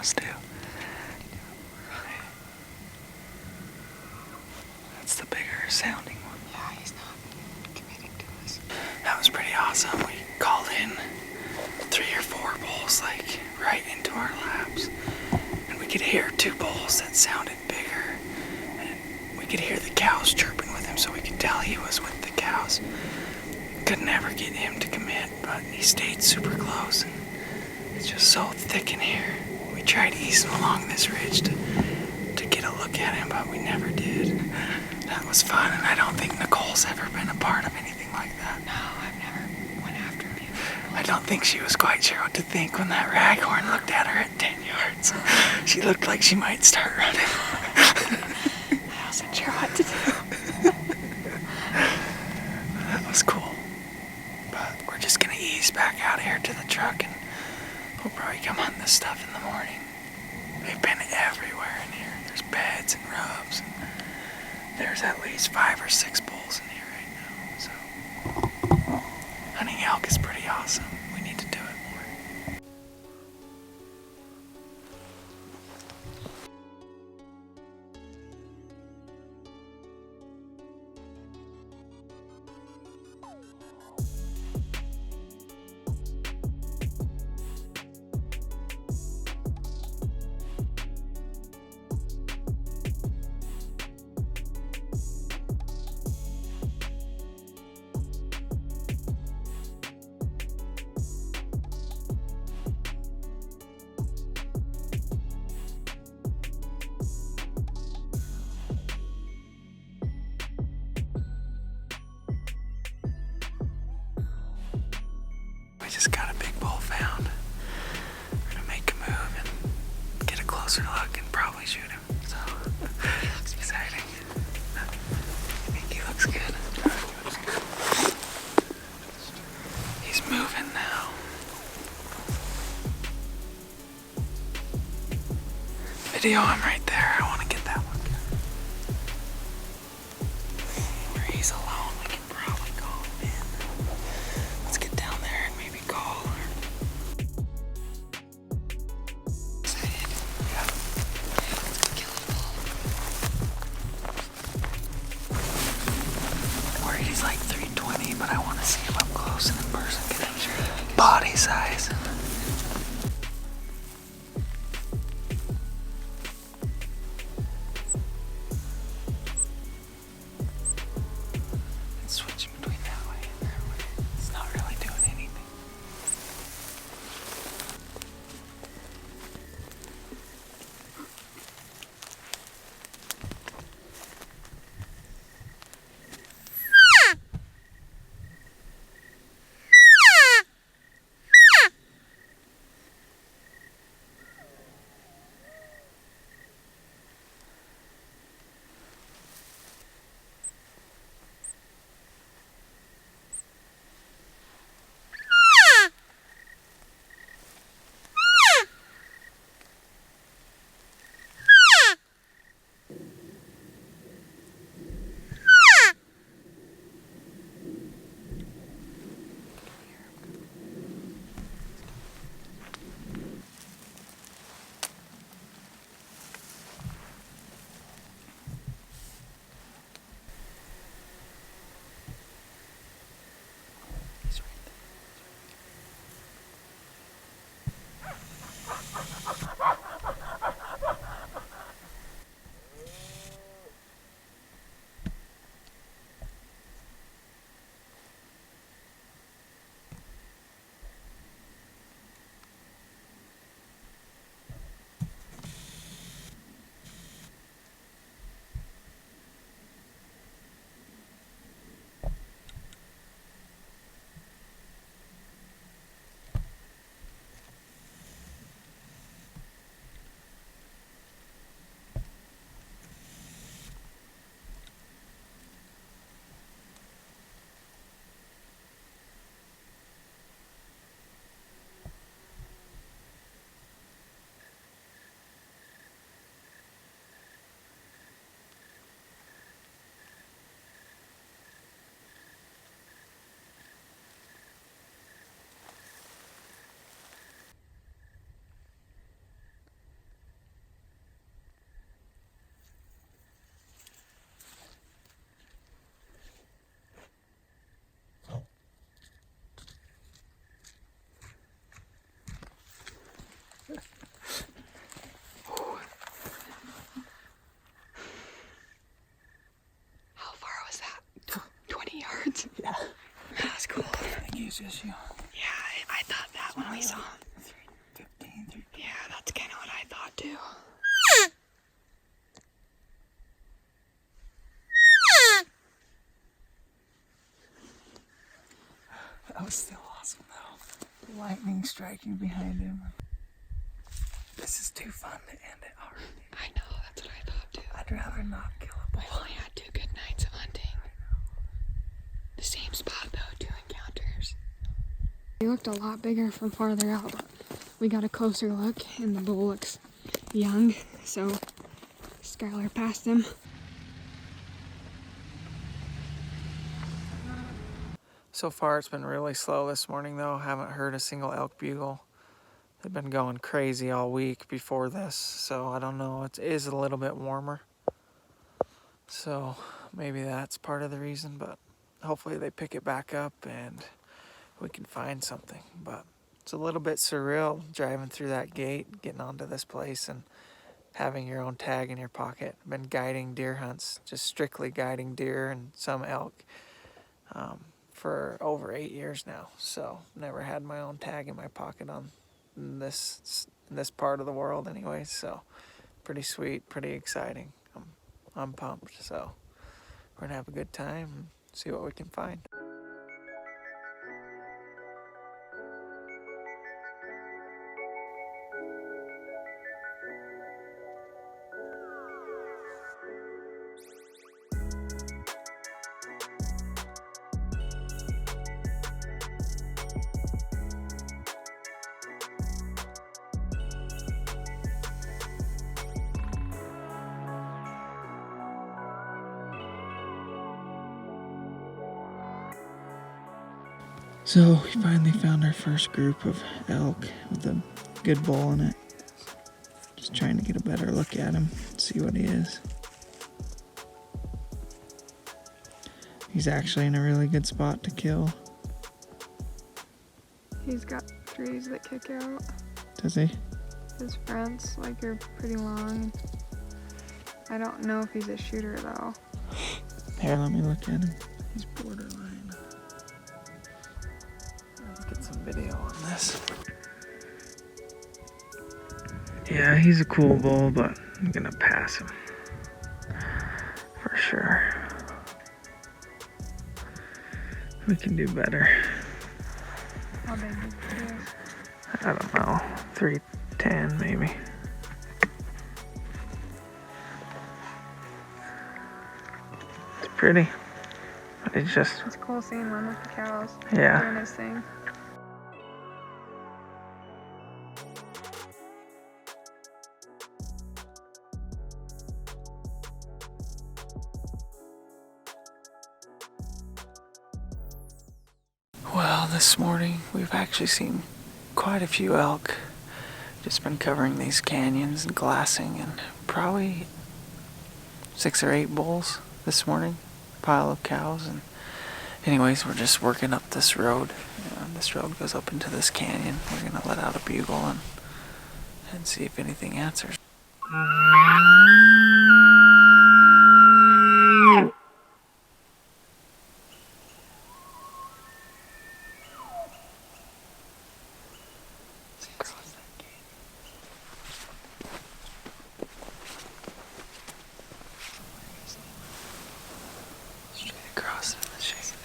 cows too. That's the bigger sounding one. Yeah, he's not committing to us. That was pretty awesome. We called in 3 or 4 bulls like right into our laps. And we could hear 2 bulls that sounded bigger. And we could hear the cows chirping with him, so we could tell he was with the cows. Could never get him to commit, but he stayed super close. And it's just so thick in here. We tried easing along this ridge to get a look at him, but we never did. That was fun, and I don't think Nicole's ever been a part of anything like that. No, I've never went after him either. I don't think she was quite sure what to think when that raghorn looked at her at 10 yards. She looked like she might start running. I wasn't sure what to do. That was cool. But we're just gonna ease back out here to the truck, and we'll probably come hunt this stuff in the morning. They've been everywhere in here. There's beds and rubs. And there's at least 5 or 6 bulls in here right now. So hunting elk is pretty awesome. We need to do it more. We just got a big bull found. We're gonna make a move and get a closer look and probably shoot him. So He looks exciting. I think he looks good. He's moving now. Video him right there. I want to get that one. Where he's alone, we can probably call him in. Let's get down there and maybe call her. excited. Yeah. Let's go kill a bull. Or he's like 320, but I want to see him up close and in person. Get him body size. Yeah. That was cool. I think he's just young. Yeah, I thought that when we saw him. 15. Yeah, that's kind of what I thought too. That was still awesome though. Lightning striking behind him. This is too fun to end it already. I know, that's what I thought too. I'd rather not kill a bull. We've only had 2 good nights of hunting. The same spot though, 2 encounters. He looked a lot bigger from farther out, but we got a closer look and the bull looks young, so Skylar passed him. So far it's been really slow this morning though. Haven't heard a single elk bugle. They've been going crazy all week before this, so I don't know. It is a little bit warmer. So maybe that's part of the reason, but hopefully they pick it back up and we can find something. But it's a little bit surreal driving through that gate, getting onto this place and having your own tag in your pocket. I've been guiding deer hunts, just strictly guiding deer and some elk for over 8 years now. So never had my own tag in my pocket on this part of the world anyway. So pretty sweet, pretty exciting. I'm pumped. So we're gonna have a good time and see what we can find. So we finally found our first group of elk with a good bull in it. Just trying to get a better look at him, see what he is. He's actually in a really good spot to kill. He's got trees that kick out. Does he? His fronts are pretty long. I don't know if he's a shooter though. Here, let me look at him. He's borderline. Let's get some video on this. Yeah, he's a cool bull, but I'm gonna pass him. For sure. We can do better. How big is he? I don't know. 310 maybe. It's pretty. But it's just... It's cool seeing one with the cows. Yeah. Doing his thing. Well, this morning we've actually seen quite a few elk. Just been covering these canyons and glassing, and probably 6 or 8 bulls this morning. Pile of cows, and anyways, we're just working up this road. This road goes up into this canyon. We're gonna let out a bugle and see if anything answers. Straight across in the shade.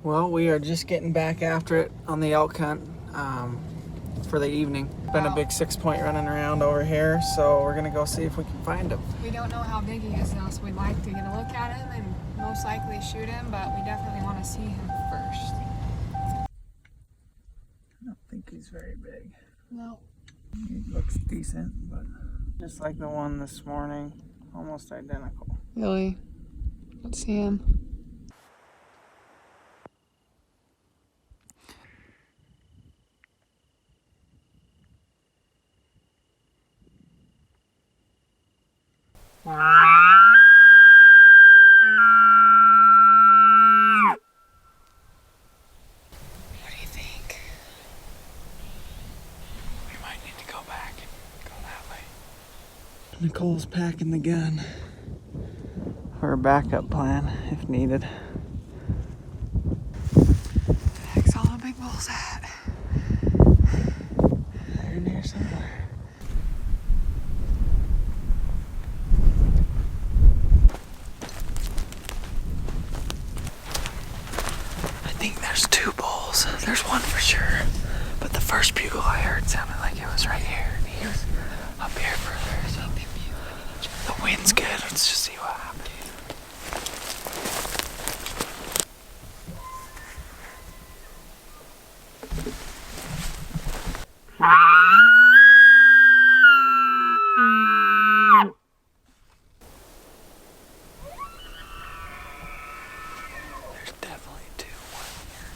Well, we are just getting back after it on the elk hunt for the evening. Been a big 6 point running around over here, so we're gonna go see if we can find him. We don't know how big he is though, so we'd like to get a look at him and most likely shoot him, but we definitely want to see him first. I don't think he's very big. No. He looks decent, but just like the one this morning, almost identical. Really? Let's see him. What do you think? We might need to go back and go that way. Nicole's packing the gun for a backup plan if needed. Heck's all the big bulls at? They're in here somewhere. I think there's 2 bulls. There's one for sure. But the first bugle I heard sounded like it was right here. And he was up here further. So the wind's good. Let's just see what happens. There's definitely 2. One here.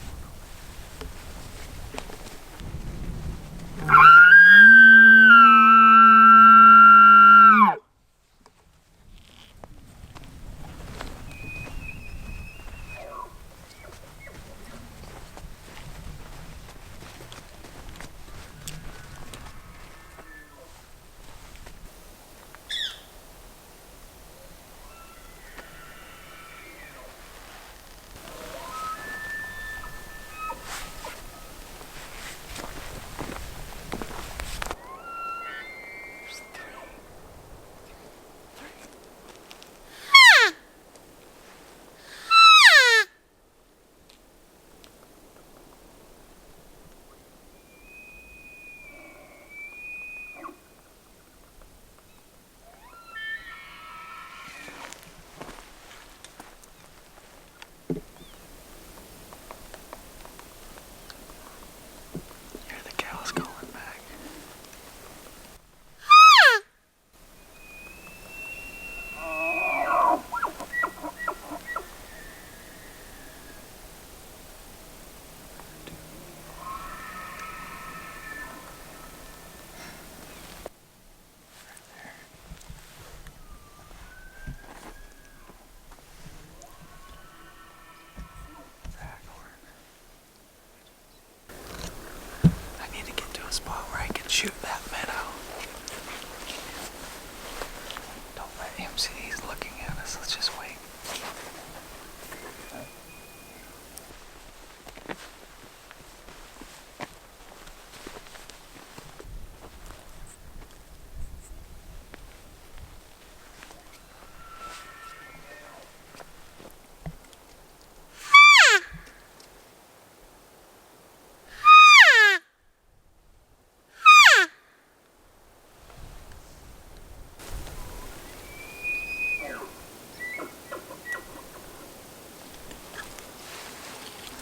Here the cow's calling back. I need to get to a spot where I can shoot that meadow. Don't let him see he's looking at us. Let's just wait.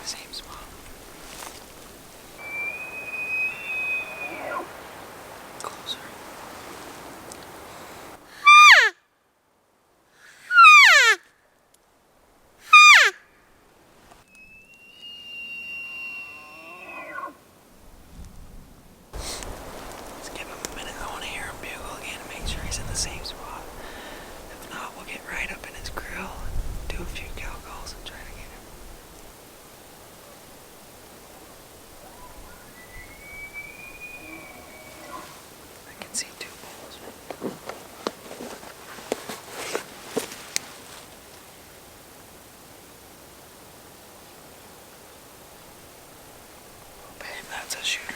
Same spot. Closer. Let's give him a minute. I want to hear him bugle again and make sure he's in the same spot. If not, we'll get right up in his grill and do a few cow calls and try to get him. I can see 2 bulls. Oh, babe, that's a shooter.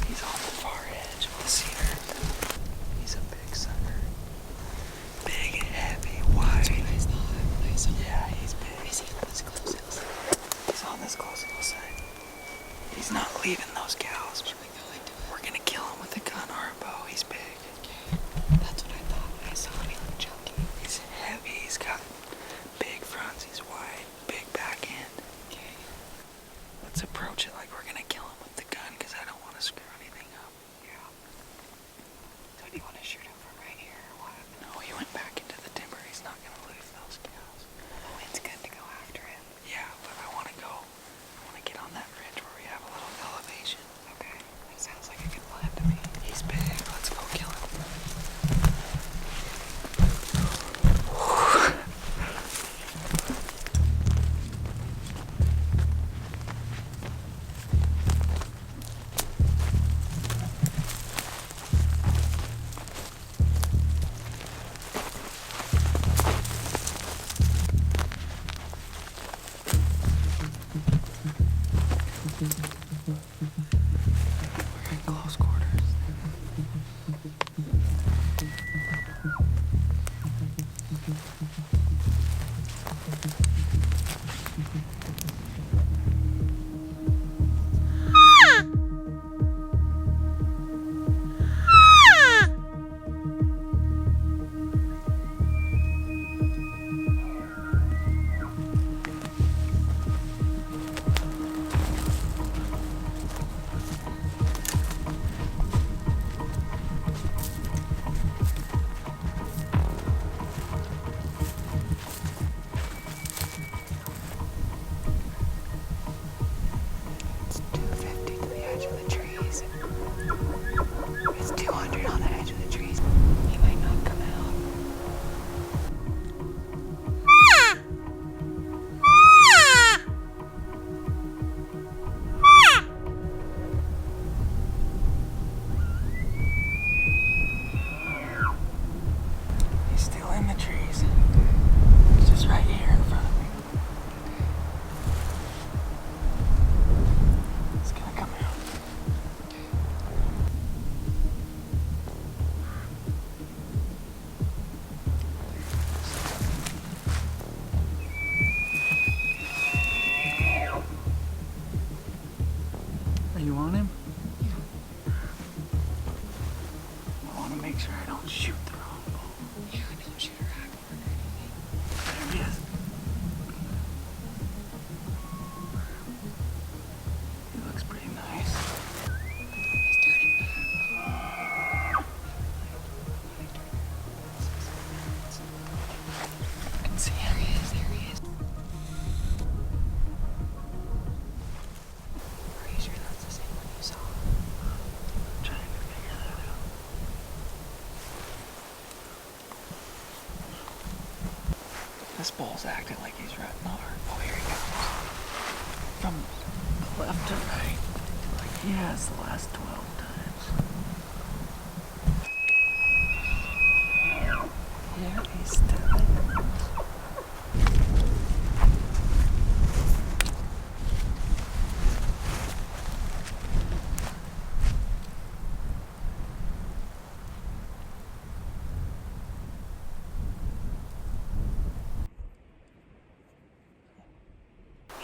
He's on the far edge of the cedar. He's a big sucker. Big, heavy, wide. Yeah, he's big. Is he as close as? this close, he'll say. He's not leaving those cows. We're gonna kill him with a gun or a bow. He's big. Okay. That's what I thought when I saw him. He looked chunky. He's heavy. He's got big fronts. He's wide. Big back end. Okay. Let's approach it like we're gonna kill him with the gun because I don't want to screw anything up. Yeah. So do you want to shoot him from right here or what? No, he went back into the timber. He's not gonna lose those cows. Oh, it's good to go after him. Yeah, but I want to get on that ridge where we have a little elevation. Okay. That sounds like a good plan to me. He's big. Let's go kill him. We're in close quarters. It's 250 to the edge of the trees. It's 200 on the edge of the trees. He might not come out. He's still in the trees. He's just right here in front of me. He's gonna come out. Are you on him? I want to make sure I don't shoot the wrong ball. Yeah, don't shoot a raghorn or anything. There he is. He looks pretty nice. He's turning back. I can see him. There he is, there he is. Are you sure that's the same one you saw? I'm trying to figure that out. This bull's acting like he's running over. Oh, here he comes. From left to right. Like he has the last 12 times. Here he's still.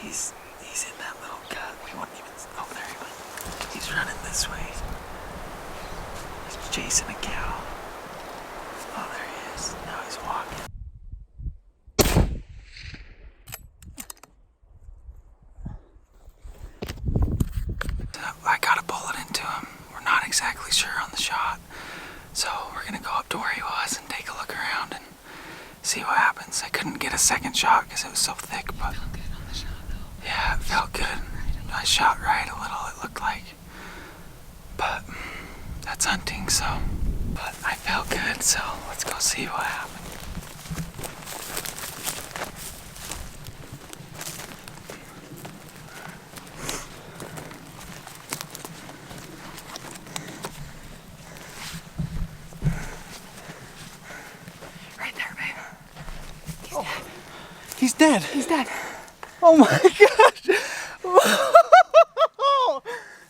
He's in that little cut. We wouldn't even. Oh, there he went. He's running this way. He's chasing a cow. Oh, there he is. Now he's walking. I got a bullet into him. We're not exactly sure on the shot. So we're gonna go up to where he was and take a look around and see what happens. I couldn't get a second shot because it was so thick, but Felt good on the shot though. yeah, it felt good. I shot right a little, it looked like. But that's hunting, so. But I felt good, so let's go see what happened. Right there, babe. He's dead. He's dead. Oh my gosh!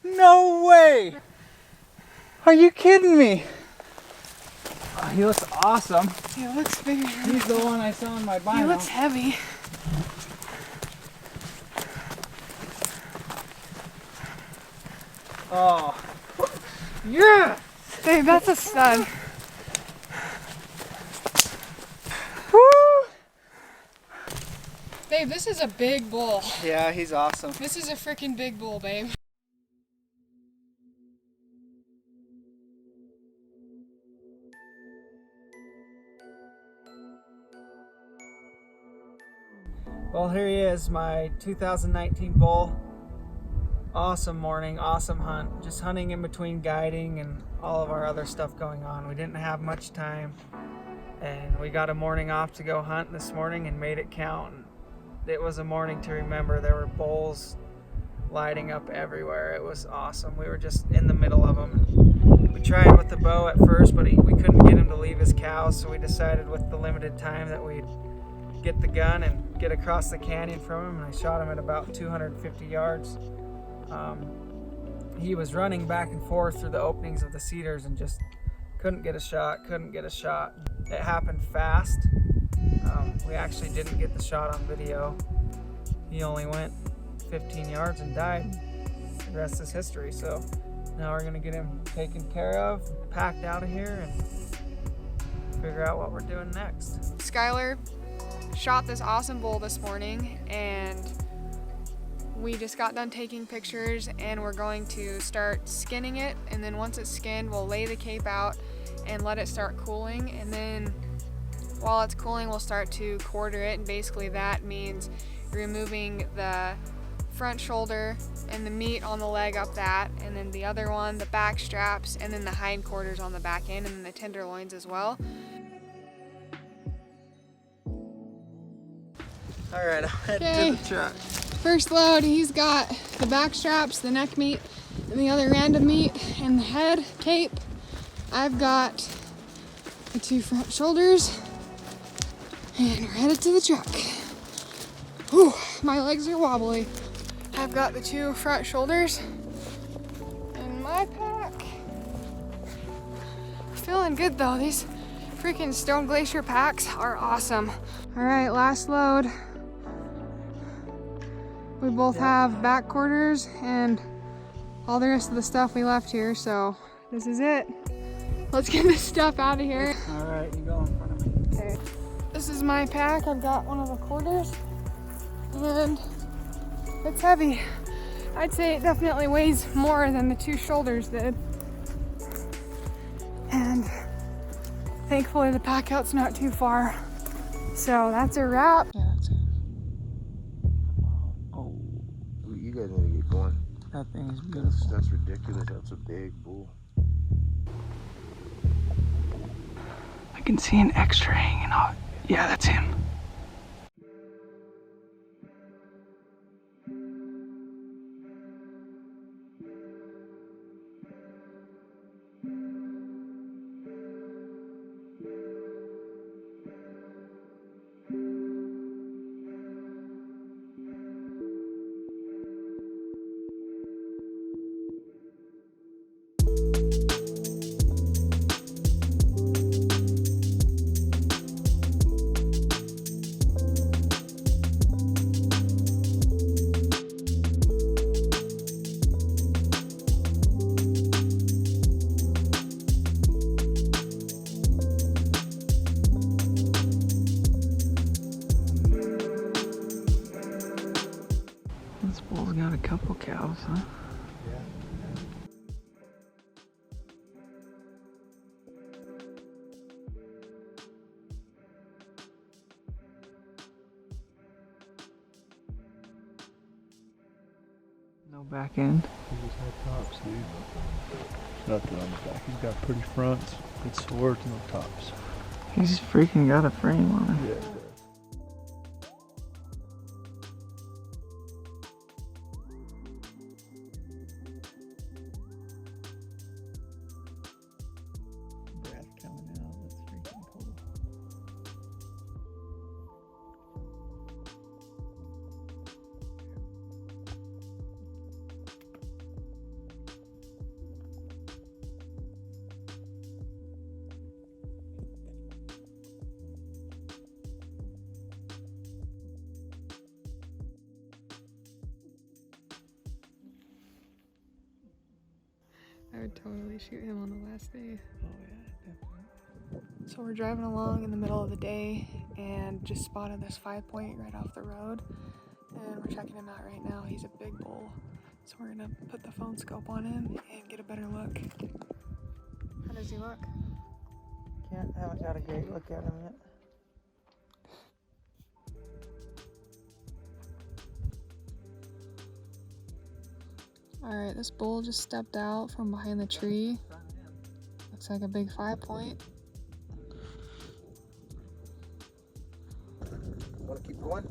No way! Are you kidding me? Oh, he looks awesome. He looks bigger. He's the one I saw in my He binder. looks heavy. Oh. Yeah! Babe, that's a stud. Woo! Babe, this is a big bull. Yeah, he's awesome. This is a freaking big bull, babe. Well, here he is, my 2019 bull. Awesome morning, awesome hunt. Just hunting in between guiding and all of our other stuff going on. We didn't have much time, and we got a morning off to go hunt this morning and made it count. It was a morning to remember. There were bulls lighting up everywhere. It was awesome. We were just in the middle of them. We tried with the bow at first, but we couldn't get him to leave his cows, so we decided with the limited time that we'd get the gun and get across the canyon from him, and I shot him at about 250 yards. He was running back and forth through the openings of the cedars and just couldn't get a shot. It happened fast. We actually didn't get the shot on video. He only went 15 yards and died. The rest is history. So now we're gonna get him taken care of, packed out of here, and figure out what we're doing next. Skylar shot this awesome bull this morning, and we just got done taking pictures, and we're going to start skinning it, and then once it's skinned, we'll lay the cape out and let it start cooling, and then while it's cooling, we'll start to quarter it, and basically that means removing the front shoulder and the meat on the leg up that, and then the other one, the back straps, and then the hindquarters on the back end, and then the tenderloins as well. All right, I'll head to the truck. First load, he's got the back straps, the neck meat, and the other random meat, and the head cape. I've got the 2 front shoulders, and we're headed to the truck. Whew, my legs are wobbly. I've got the 2 front shoulders in my pack. Feeling good though. These freaking Stone Glacier packs are awesome. All right, last load. We both have back quarters and all the rest of the stuff we left here, so this is it. Let's get this stuff out of here. All right, you go in front of me. Okay. This is my pack. I've got one of the quarters, and it's heavy. I'd say it definitely weighs more than the 2 shoulders did. And thankfully the pack out's not too far. So that's a wrap. Yeah, that's it. Oh, you guys need to get going. That thing is beautiful. That's ridiculous. That's a big bull. I can see an extra hanging on. Yeah, that's him. This bull's got a couple cows, huh? Yeah. No back end. He just had tops, dude. Nothing on the back. He's got pretty fronts, good swords, no tops. He's freaking got a frame on him. Yeah. Breath coming out. That's freaking cool. I would totally shoot him on the last day. Oh yeah, definitely. So we're driving along in the middle of the day and just spotted this 5-point right off the road. And we're checking him out right now. He's a big bull. So we're gonna put the phone scope on him and get a better look. How does he look? Haven't got a great look at him yet. Alright, this bull just stepped out from behind the tree. Looks like a big 5-point. Want to keep going?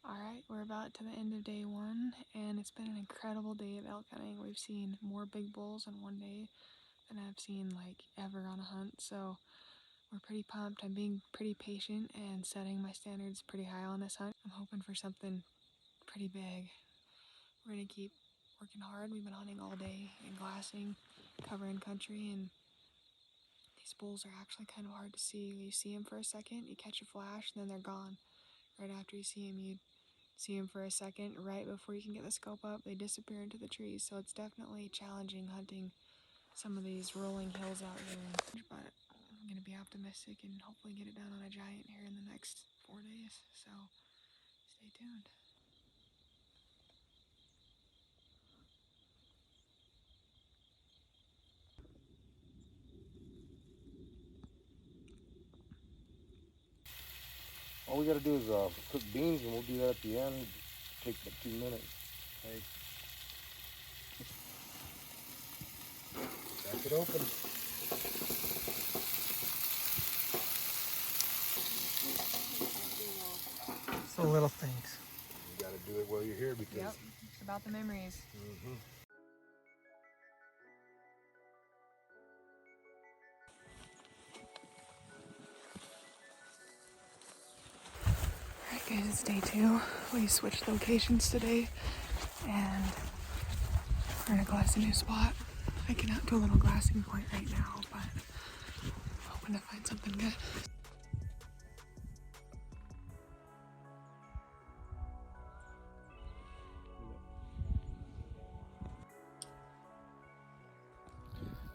Alright, we're about to the end of day 1, and it's been an incredible day of elk hunting. We've seen more big bulls in one day than I've seen like ever on a hunt, so we're pretty pumped. I'm being pretty patient and setting my standards pretty high on this hunt. I'm hoping for something pretty big. We're gonna keep working hard. We've been hunting all day and glassing, covering country, and these bulls are actually kind of hard to see. You see them for a second, you catch a flash, and then they're gone. Right after you see them, you see them for a second. Right before you can get the scope up, they disappear into the trees. So it's definitely challenging hunting some of these rolling hills out here. But I'm going to be optimistic and hopefully get it done on a giant here in the next 4 days. So stay tuned. All we gotta do is cook beans, and we'll do that at the end. Take about 2 minutes. Okay. Crack it open. It's the little things. You gotta do it while you're here because. Yep, it's about the memories. Mm-hmm. Alright guys, it's day 2. We switched locations today and we're gonna glass a new spot. Hiking out to a little glassing point right now, but hoping to find something good.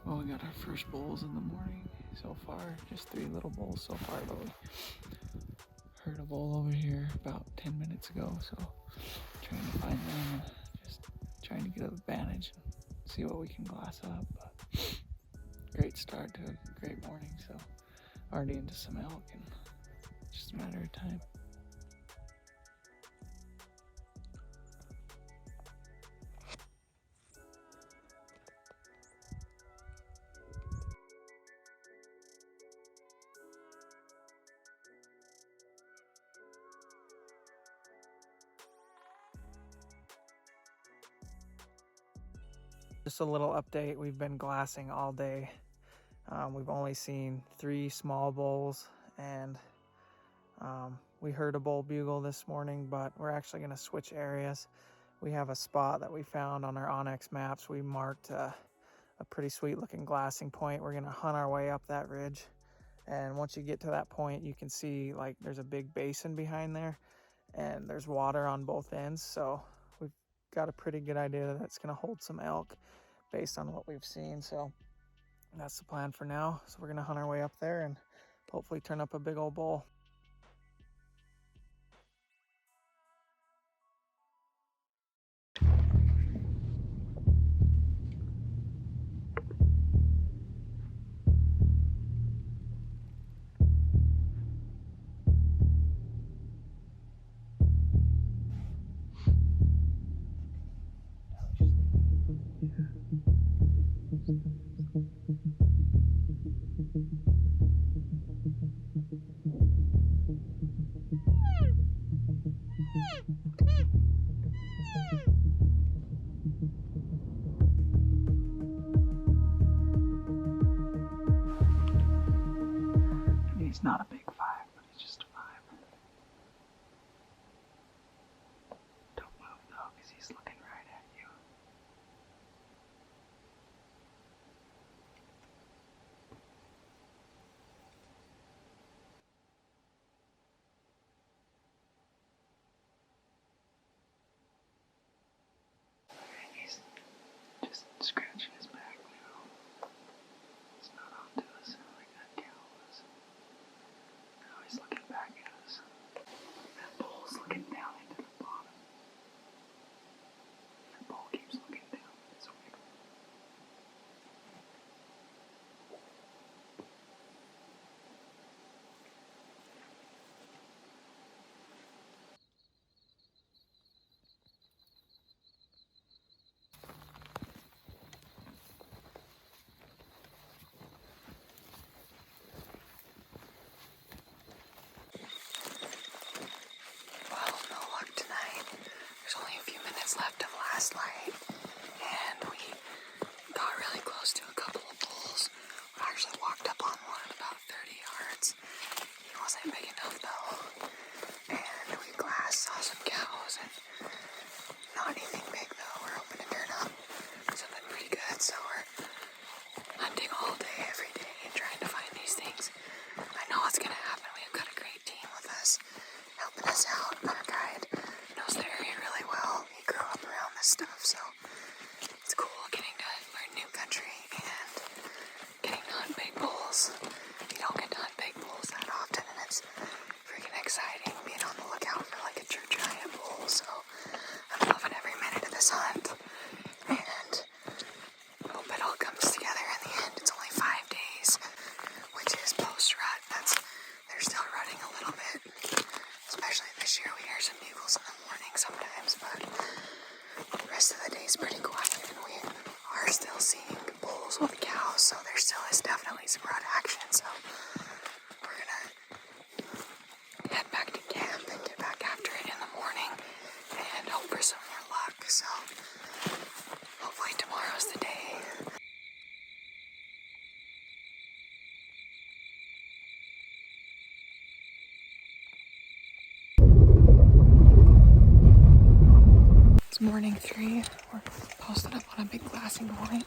Well, we got our first bulls in the morning so far. Just 3 little bulls so far, but we heard a bull over here about 10 minutes ago, so trying to find them and just trying to get an advantage and see what we can glass up. But great start to a great morning, so already into some elk and just a matter of time. Just a little update, we've been glassing all day. We've only seen 3 small bulls, and we heard a bull bugle this morning, but we're actually going to switch areas. We have a spot that we found on our Onyx maps. We marked a pretty sweet looking glassing point. We're going to hunt our way up that ridge, and once you get to that point, you can see like there's a big basin behind there, and there's water on both ends, so we've got a pretty good idea that it's going to hold some elk based on what we've seen. So that's the plan for now. So we're gonna hunt our way up there and hopefully turn up a big old bull. He's not a big 5, but he's just a 5. Don't move though, because he's looking right at you. He's just scratching his back now. He's not onto us like that cow was. Now he's looking back at us. That bull's looking down into the bottom. That bull keeps looking down. It's weird. Well, no luck tonight. There's only a few minutes left of last light, and we got really close to a couple of bulls. We actually walked up on one at about 30 yards. He wasn't big enough though. And we saw some cows, and not anything big though. We're hoping to turn up something pretty good, so we're hunting all day, every day, trying to find these things. I know what's gonna happen. We've got a great team with us, helping us out. Our guide knows the area really well. He grew up around this stuff, so it's cool getting to learn new country and getting to hunt big bulls. You don't get to hunt big bulls that often, and it's freaking exciting being on the lookout for like a true giant bull. So I'm loving every minute of this hunt, and hope it all comes together in the end. It's only 5 days, which is post-rut. They're still rutting a little bit, especially this year. We hear some bugles in the morning sometimes, but the rest of the day is pretty quiet, and we are still seeing bulls with cows, so there still is definitely some rut action. So we're gonna head back to camp and get back after it in the morning and hope for some more luck. So hopefully tomorrow's the day. It's morning 3. We're posted up on a big glassing point.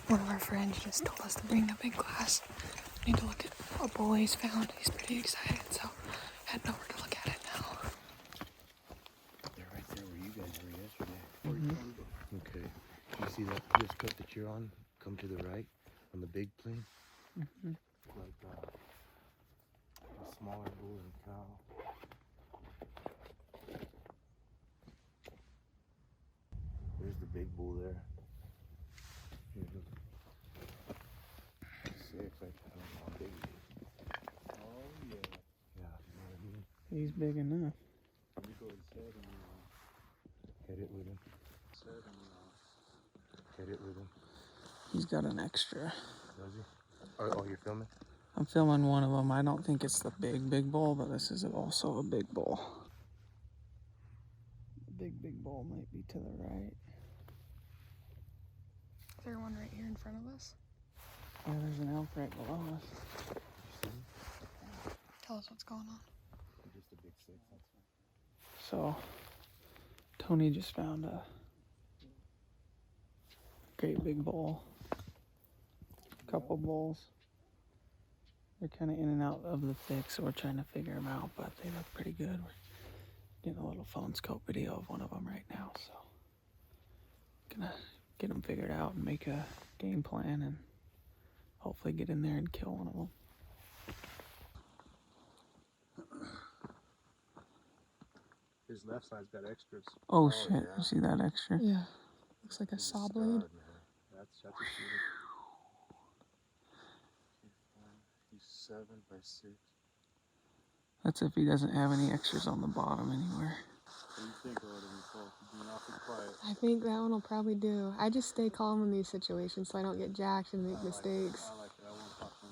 One of our friends just told us to bring a big glass. We need to look at a bull he's found. He's pretty excited, so heading over to look at it now. They're right there where you guys were yesterday. Mm-hmm. Okay. You see this cut that you're on? Come to the right on the big plain. Mm-hmm. Like a smaller bull and cow. There's the big bull there. See if I don't know how big he is. Oh, yeah. Yeah, you know what I mean? He's big enough. You go to 7 Hit it with him. 7 Hit it with him. He's got an extra. Does he? Oh, you're filming? I'm filming one of them. I don't think it's the big bull, but this is also a big bull. The big bull might be to the right. Is there one right here in front of us? Oh, there's an elk right below us. Tell us what's going on. Just a big 6, that's fine. So, Tony just found a great big bull. A couple bulls. They're kind of in and out of the thick, so we're trying to figure them out, but they look pretty good. We're getting a little phone scope video of one of them right now, so gonna get them figured out and make a game plan and hopefully get in there and kill one of them. His left side's got extras. Oh shit, yeah. you see that extra? Yeah. Looks like a saw blade. That's a shooter. He's 7 by 6. That's if he doesn't have any extras on the bottom anywhere. What do you think, Odin? You're being awfully quiet. I think that one will probably do. I just stay calm in these situations so I don't get jacked and make mistakes. I like it. I won't talk to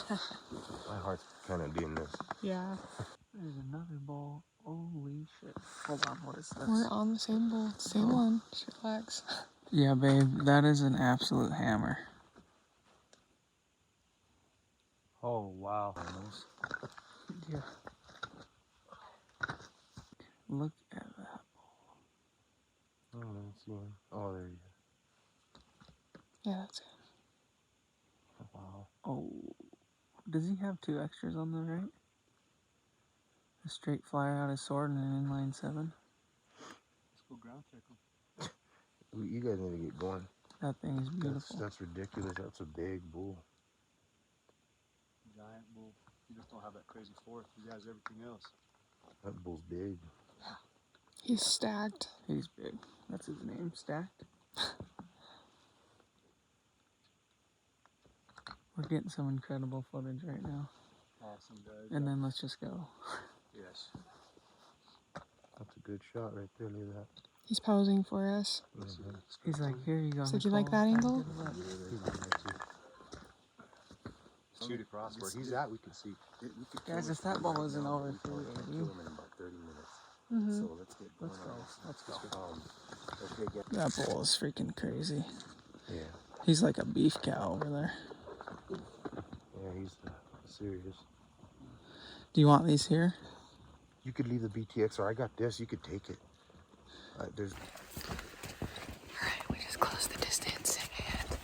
him. My heart's kind of doing this. Yeah. There's another bull. Holy shit. Hold on, what is this? We're on the same bull. Same one. Just relax. Yeah, babe, that is an absolute hammer. Oh, wow. Yeah. Look at that. Oh, that's one. Oh, there you Yeah, that's it. go. Wow. Oh, does he have 2 extras on the right? A straight flyer out of sword and an inline 7. Let's go ground check him. You guys need to get going. That thing is beautiful. That's ridiculous. That's a big bull. Giant bull. You just don't have that crazy fourth. He has everything else. That bull's big. He's stacked. He's big. That's his name, Stacked. We're getting some incredible footage right now. Awesome, guys. And then let's just go. Yes. That's a good shot right there. Look at that. He's posing for us. He's like, here you go. So do you like Nicole. that angle? Shoot across where he's at, we can see. Guys, if that ball isn't over 380, Kill him in about 30 minutes. Mm-hmm. So let's get going. let's go. Okay, get. That bull is freaking crazy. Yeah. He's like a beef cow over there. Yeah, he's serious. Do you want these here? You could leave the BTX, or I got this. You could take it. There's. Alright, we just closed the distance and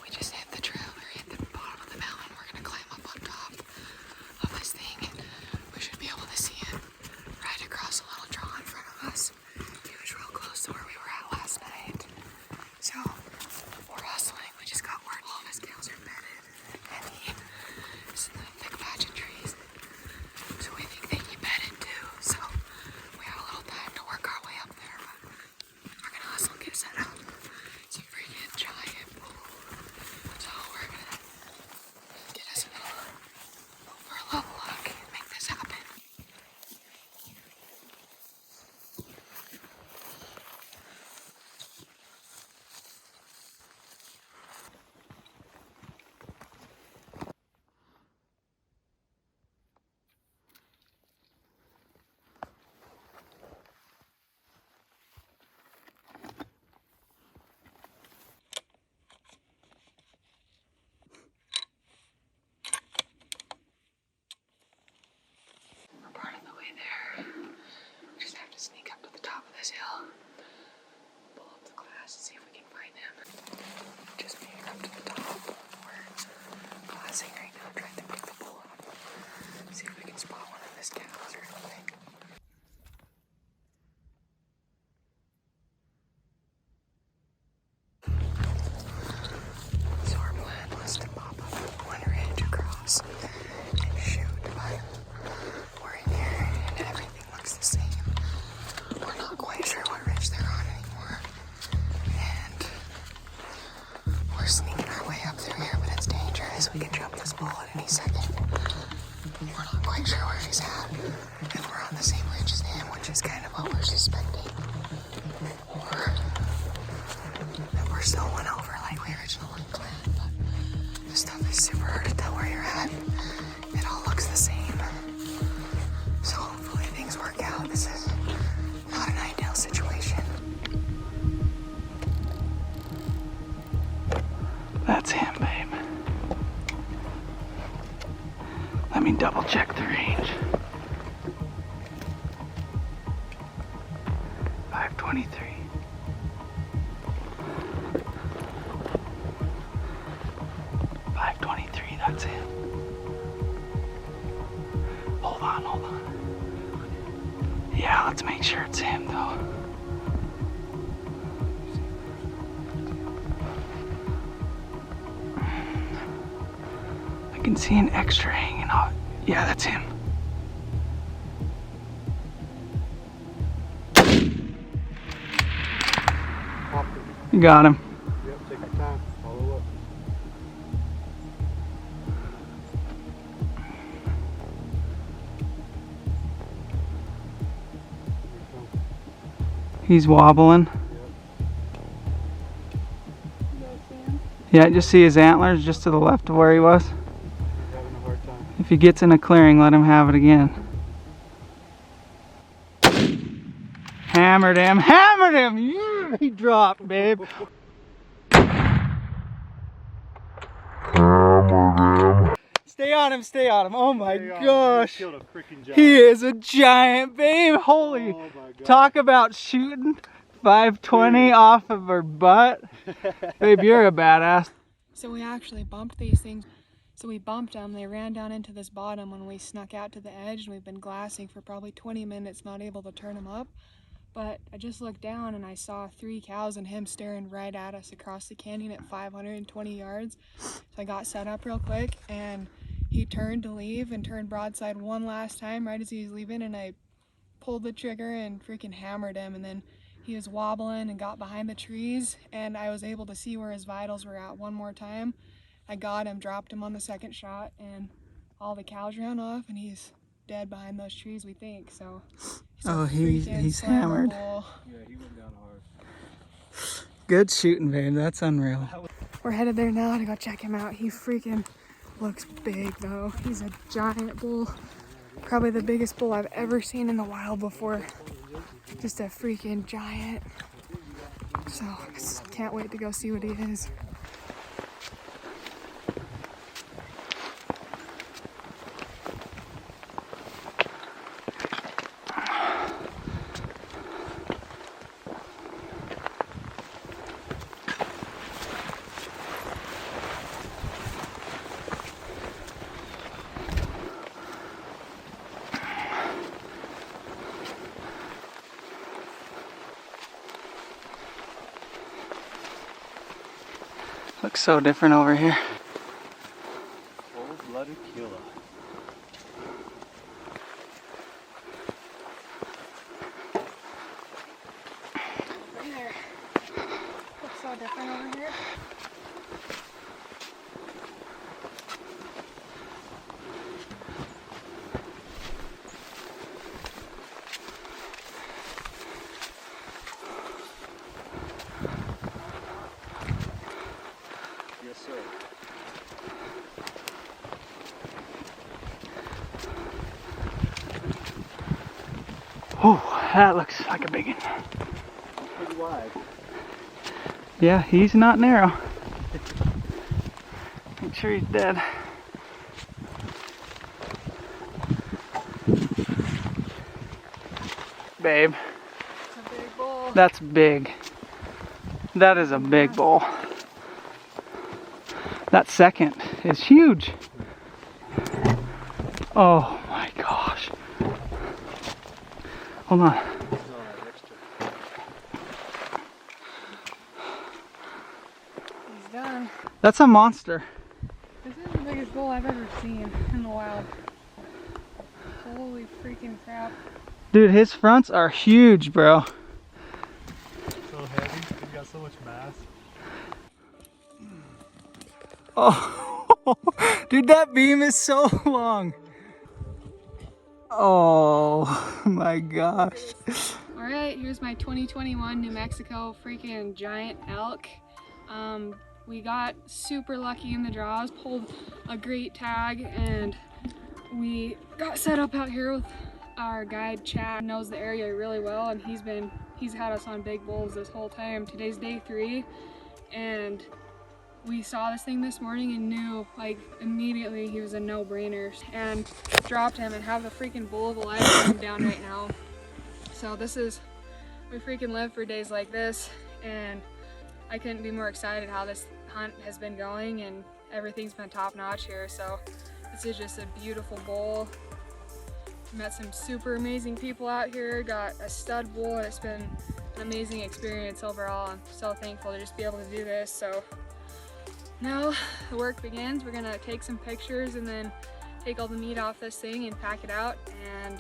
we just hit the trail. We're at the bottom of the mountain. We're gonna climb up on top of this thing and we should be able to see it right across a little draw in front of us. He was real close to where we were at last night. So we're hustling. We just got word all of his cows are bedded and he is in the thick patch of trees. So we think they get bedded too. So we have a little time to work our way up there. We're gonna hustle and get set up. It's a freaking giant bull. So we're gonna get us over a level look and make this happen. We're part of the way there. We just have to sneak up to the top of this hill, pull up the glass, and see if we can find him. Just made it up to the top. We're glassing right now, trying to pick the bull up. See if we can spot one of his cows or anything. So our plan was to pop up one ridge across and shoot, but we're in here and everything looks the same. We're not quite sure what ridge they're on anymore. And we're sneaking our way up through here, but it's dangerous. We can jump this bull at any second. We're not quite sure where he's at. And we're on the same ridge as him, which is kind of what we're suspecting. Or that we're still one over like we originally planned, but this stuff is super hard to tell where you're at. It all looks the same. So hopefully things work out. This is not an ideal situation. That's him, babe. Let me double check the range. 523. That's him. Hold on. Yeah, let's make sure it's him though. I can see an extra hanging out. Yeah, that's him. You got him. Yep, take your time. Follow up. He's wobbling. Yeah, just see his antlers just to the left of where he was. Having a hard time. If he gets in a clearing, let him have it again. Hammered him, hammered him! Yeah, he dropped, babe. Stay on him, stay on him. Oh my Stay on. gosh. You killed a freaking giant. He is a giant, babe. Holy. Oh my God. Talk about shooting 520 Dude. off of her butt. Babe, you're a badass. So we actually bumped these things. So we bumped them, they ran down into this bottom when we snuck out to the edge, and we've been glassing for probably 20 minutes, not able to turn them up. But I just looked down and I saw 3 cows and him staring right at us across the canyon at 520 yards. So I got set up real quick and he turned to leave and turned broadside one last time right as he was leaving, and I pulled the trigger and freaking hammered him, and then he was wobbling and got behind the trees, and I was able to see where his vitals were at one more time. I got him, dropped him on the second shot, and all the cows ran off, and he's dead behind those trees, we think. So He's hammered. Yeah, he went down hard. Good shooting, babe. That's unreal. We're headed there now to go check him out. He freaking looks big though. He's a giant bull. Probably the biggest bull I've ever seen in the wild before. Just a freaking giant. So I just can't wait to go see what he is. Looks so different over here. Cold-blooded killer. Right there. Looks so different over here. Yes, sir. Oh, that looks like a big one. Pretty wide. Yeah, he's not narrow. Make sure he's dead. Babe, It's a big bull. that's big. That is a big bull. That second is huge. Oh my gosh. Hold on. He's done. That's a monster. This is the biggest bull I've ever seen in the wild. Holy freaking crap. Dude, his fronts are huge, bro. So heavy. He's got so much mass. Oh, dude, that beam is so long. Oh my gosh. Alright, here's my 2021 New Mexico freaking giant elk. We got super lucky in the draws, pulled a great tag, and we got set up out here with our guide Chad. Knows the area really well, and he's had us on big bulls this whole time. Today's day 3, and we saw this thing this morning and knew like immediately he was a no-brainer, and dropped him and have the freaking bull of a life come down right now. So we freaking live for days like this, and I couldn't be more excited how this hunt has been going, and everything's been top notch here. So this is just a beautiful bull. Met some super amazing people out here, got a stud bull, and it's been an amazing experience overall. I'm so thankful to just be able to do this. So now the work begins. We're gonna take some pictures and then take all the meat off this thing and pack it out and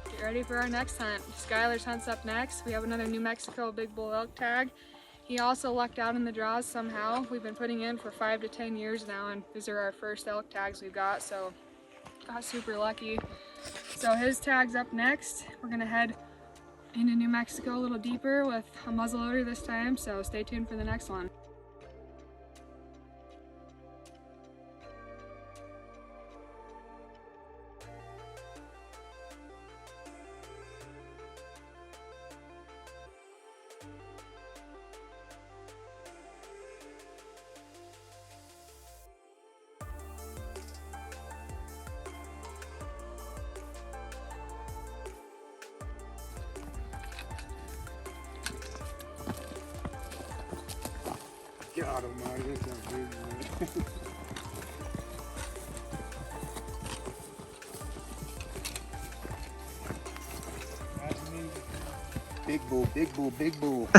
get ready for our next hunt. Skylar's hunt's up next. We have another New Mexico big bull elk tag. He also lucked out in the draws somehow. We've been putting in for 5 to 10 years now, and these are our first elk tags we've got, so got super lucky. So his tag's up next. We're gonna head into New Mexico a little deeper with a muzzleloader this time, so stay tuned for the next one. I don't mind. It's a big one. Big bull, big bull, big bull.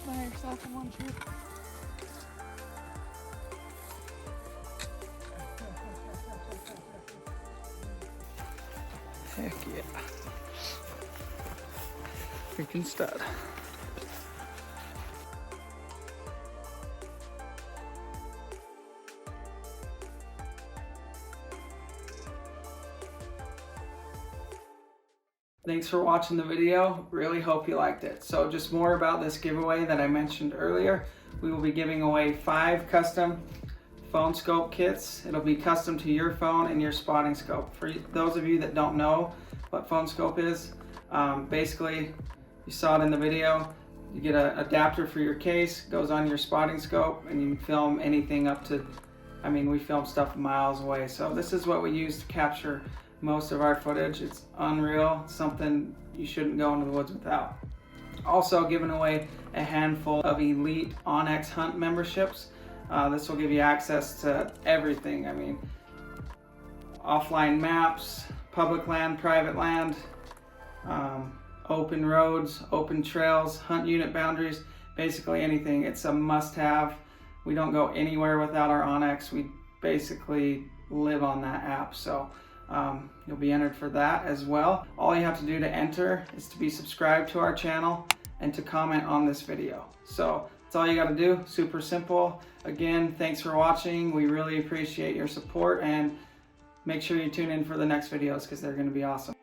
By yourself in one trip. Heck yeah. Freaking stud. Thanks for watching the video. Really hope you liked it. So just more about this giveaway that I mentioned earlier. We will be giving away 5 custom phone scope kits. It'll be custom to your phone and your spotting scope. For those of you that don't know what phone scope is, basically you saw it in the video. You get an adapter for your case, goes on your spotting scope, and you can film anything up to, I mean, we film stuff miles away. So this is what we use to capture most of our footage. It's unreal, something you shouldn't go into the woods without. Also giving away a handful of elite Onyx Hunt memberships. This will give you access to everything. I mean, offline maps, public land, private land, open roads, open trails, hunt unit boundaries, basically anything. It's a must-have. We don't go anywhere without our Onyx. We basically live on that app. So you'll be entered for that as well. All you have to do to enter is to be subscribed to our channel and to comment on this video. So that's all you got to do. Super simple. Again, thanks for watching. We really appreciate your support, and make sure you tune in for the next videos because they're going to be awesome.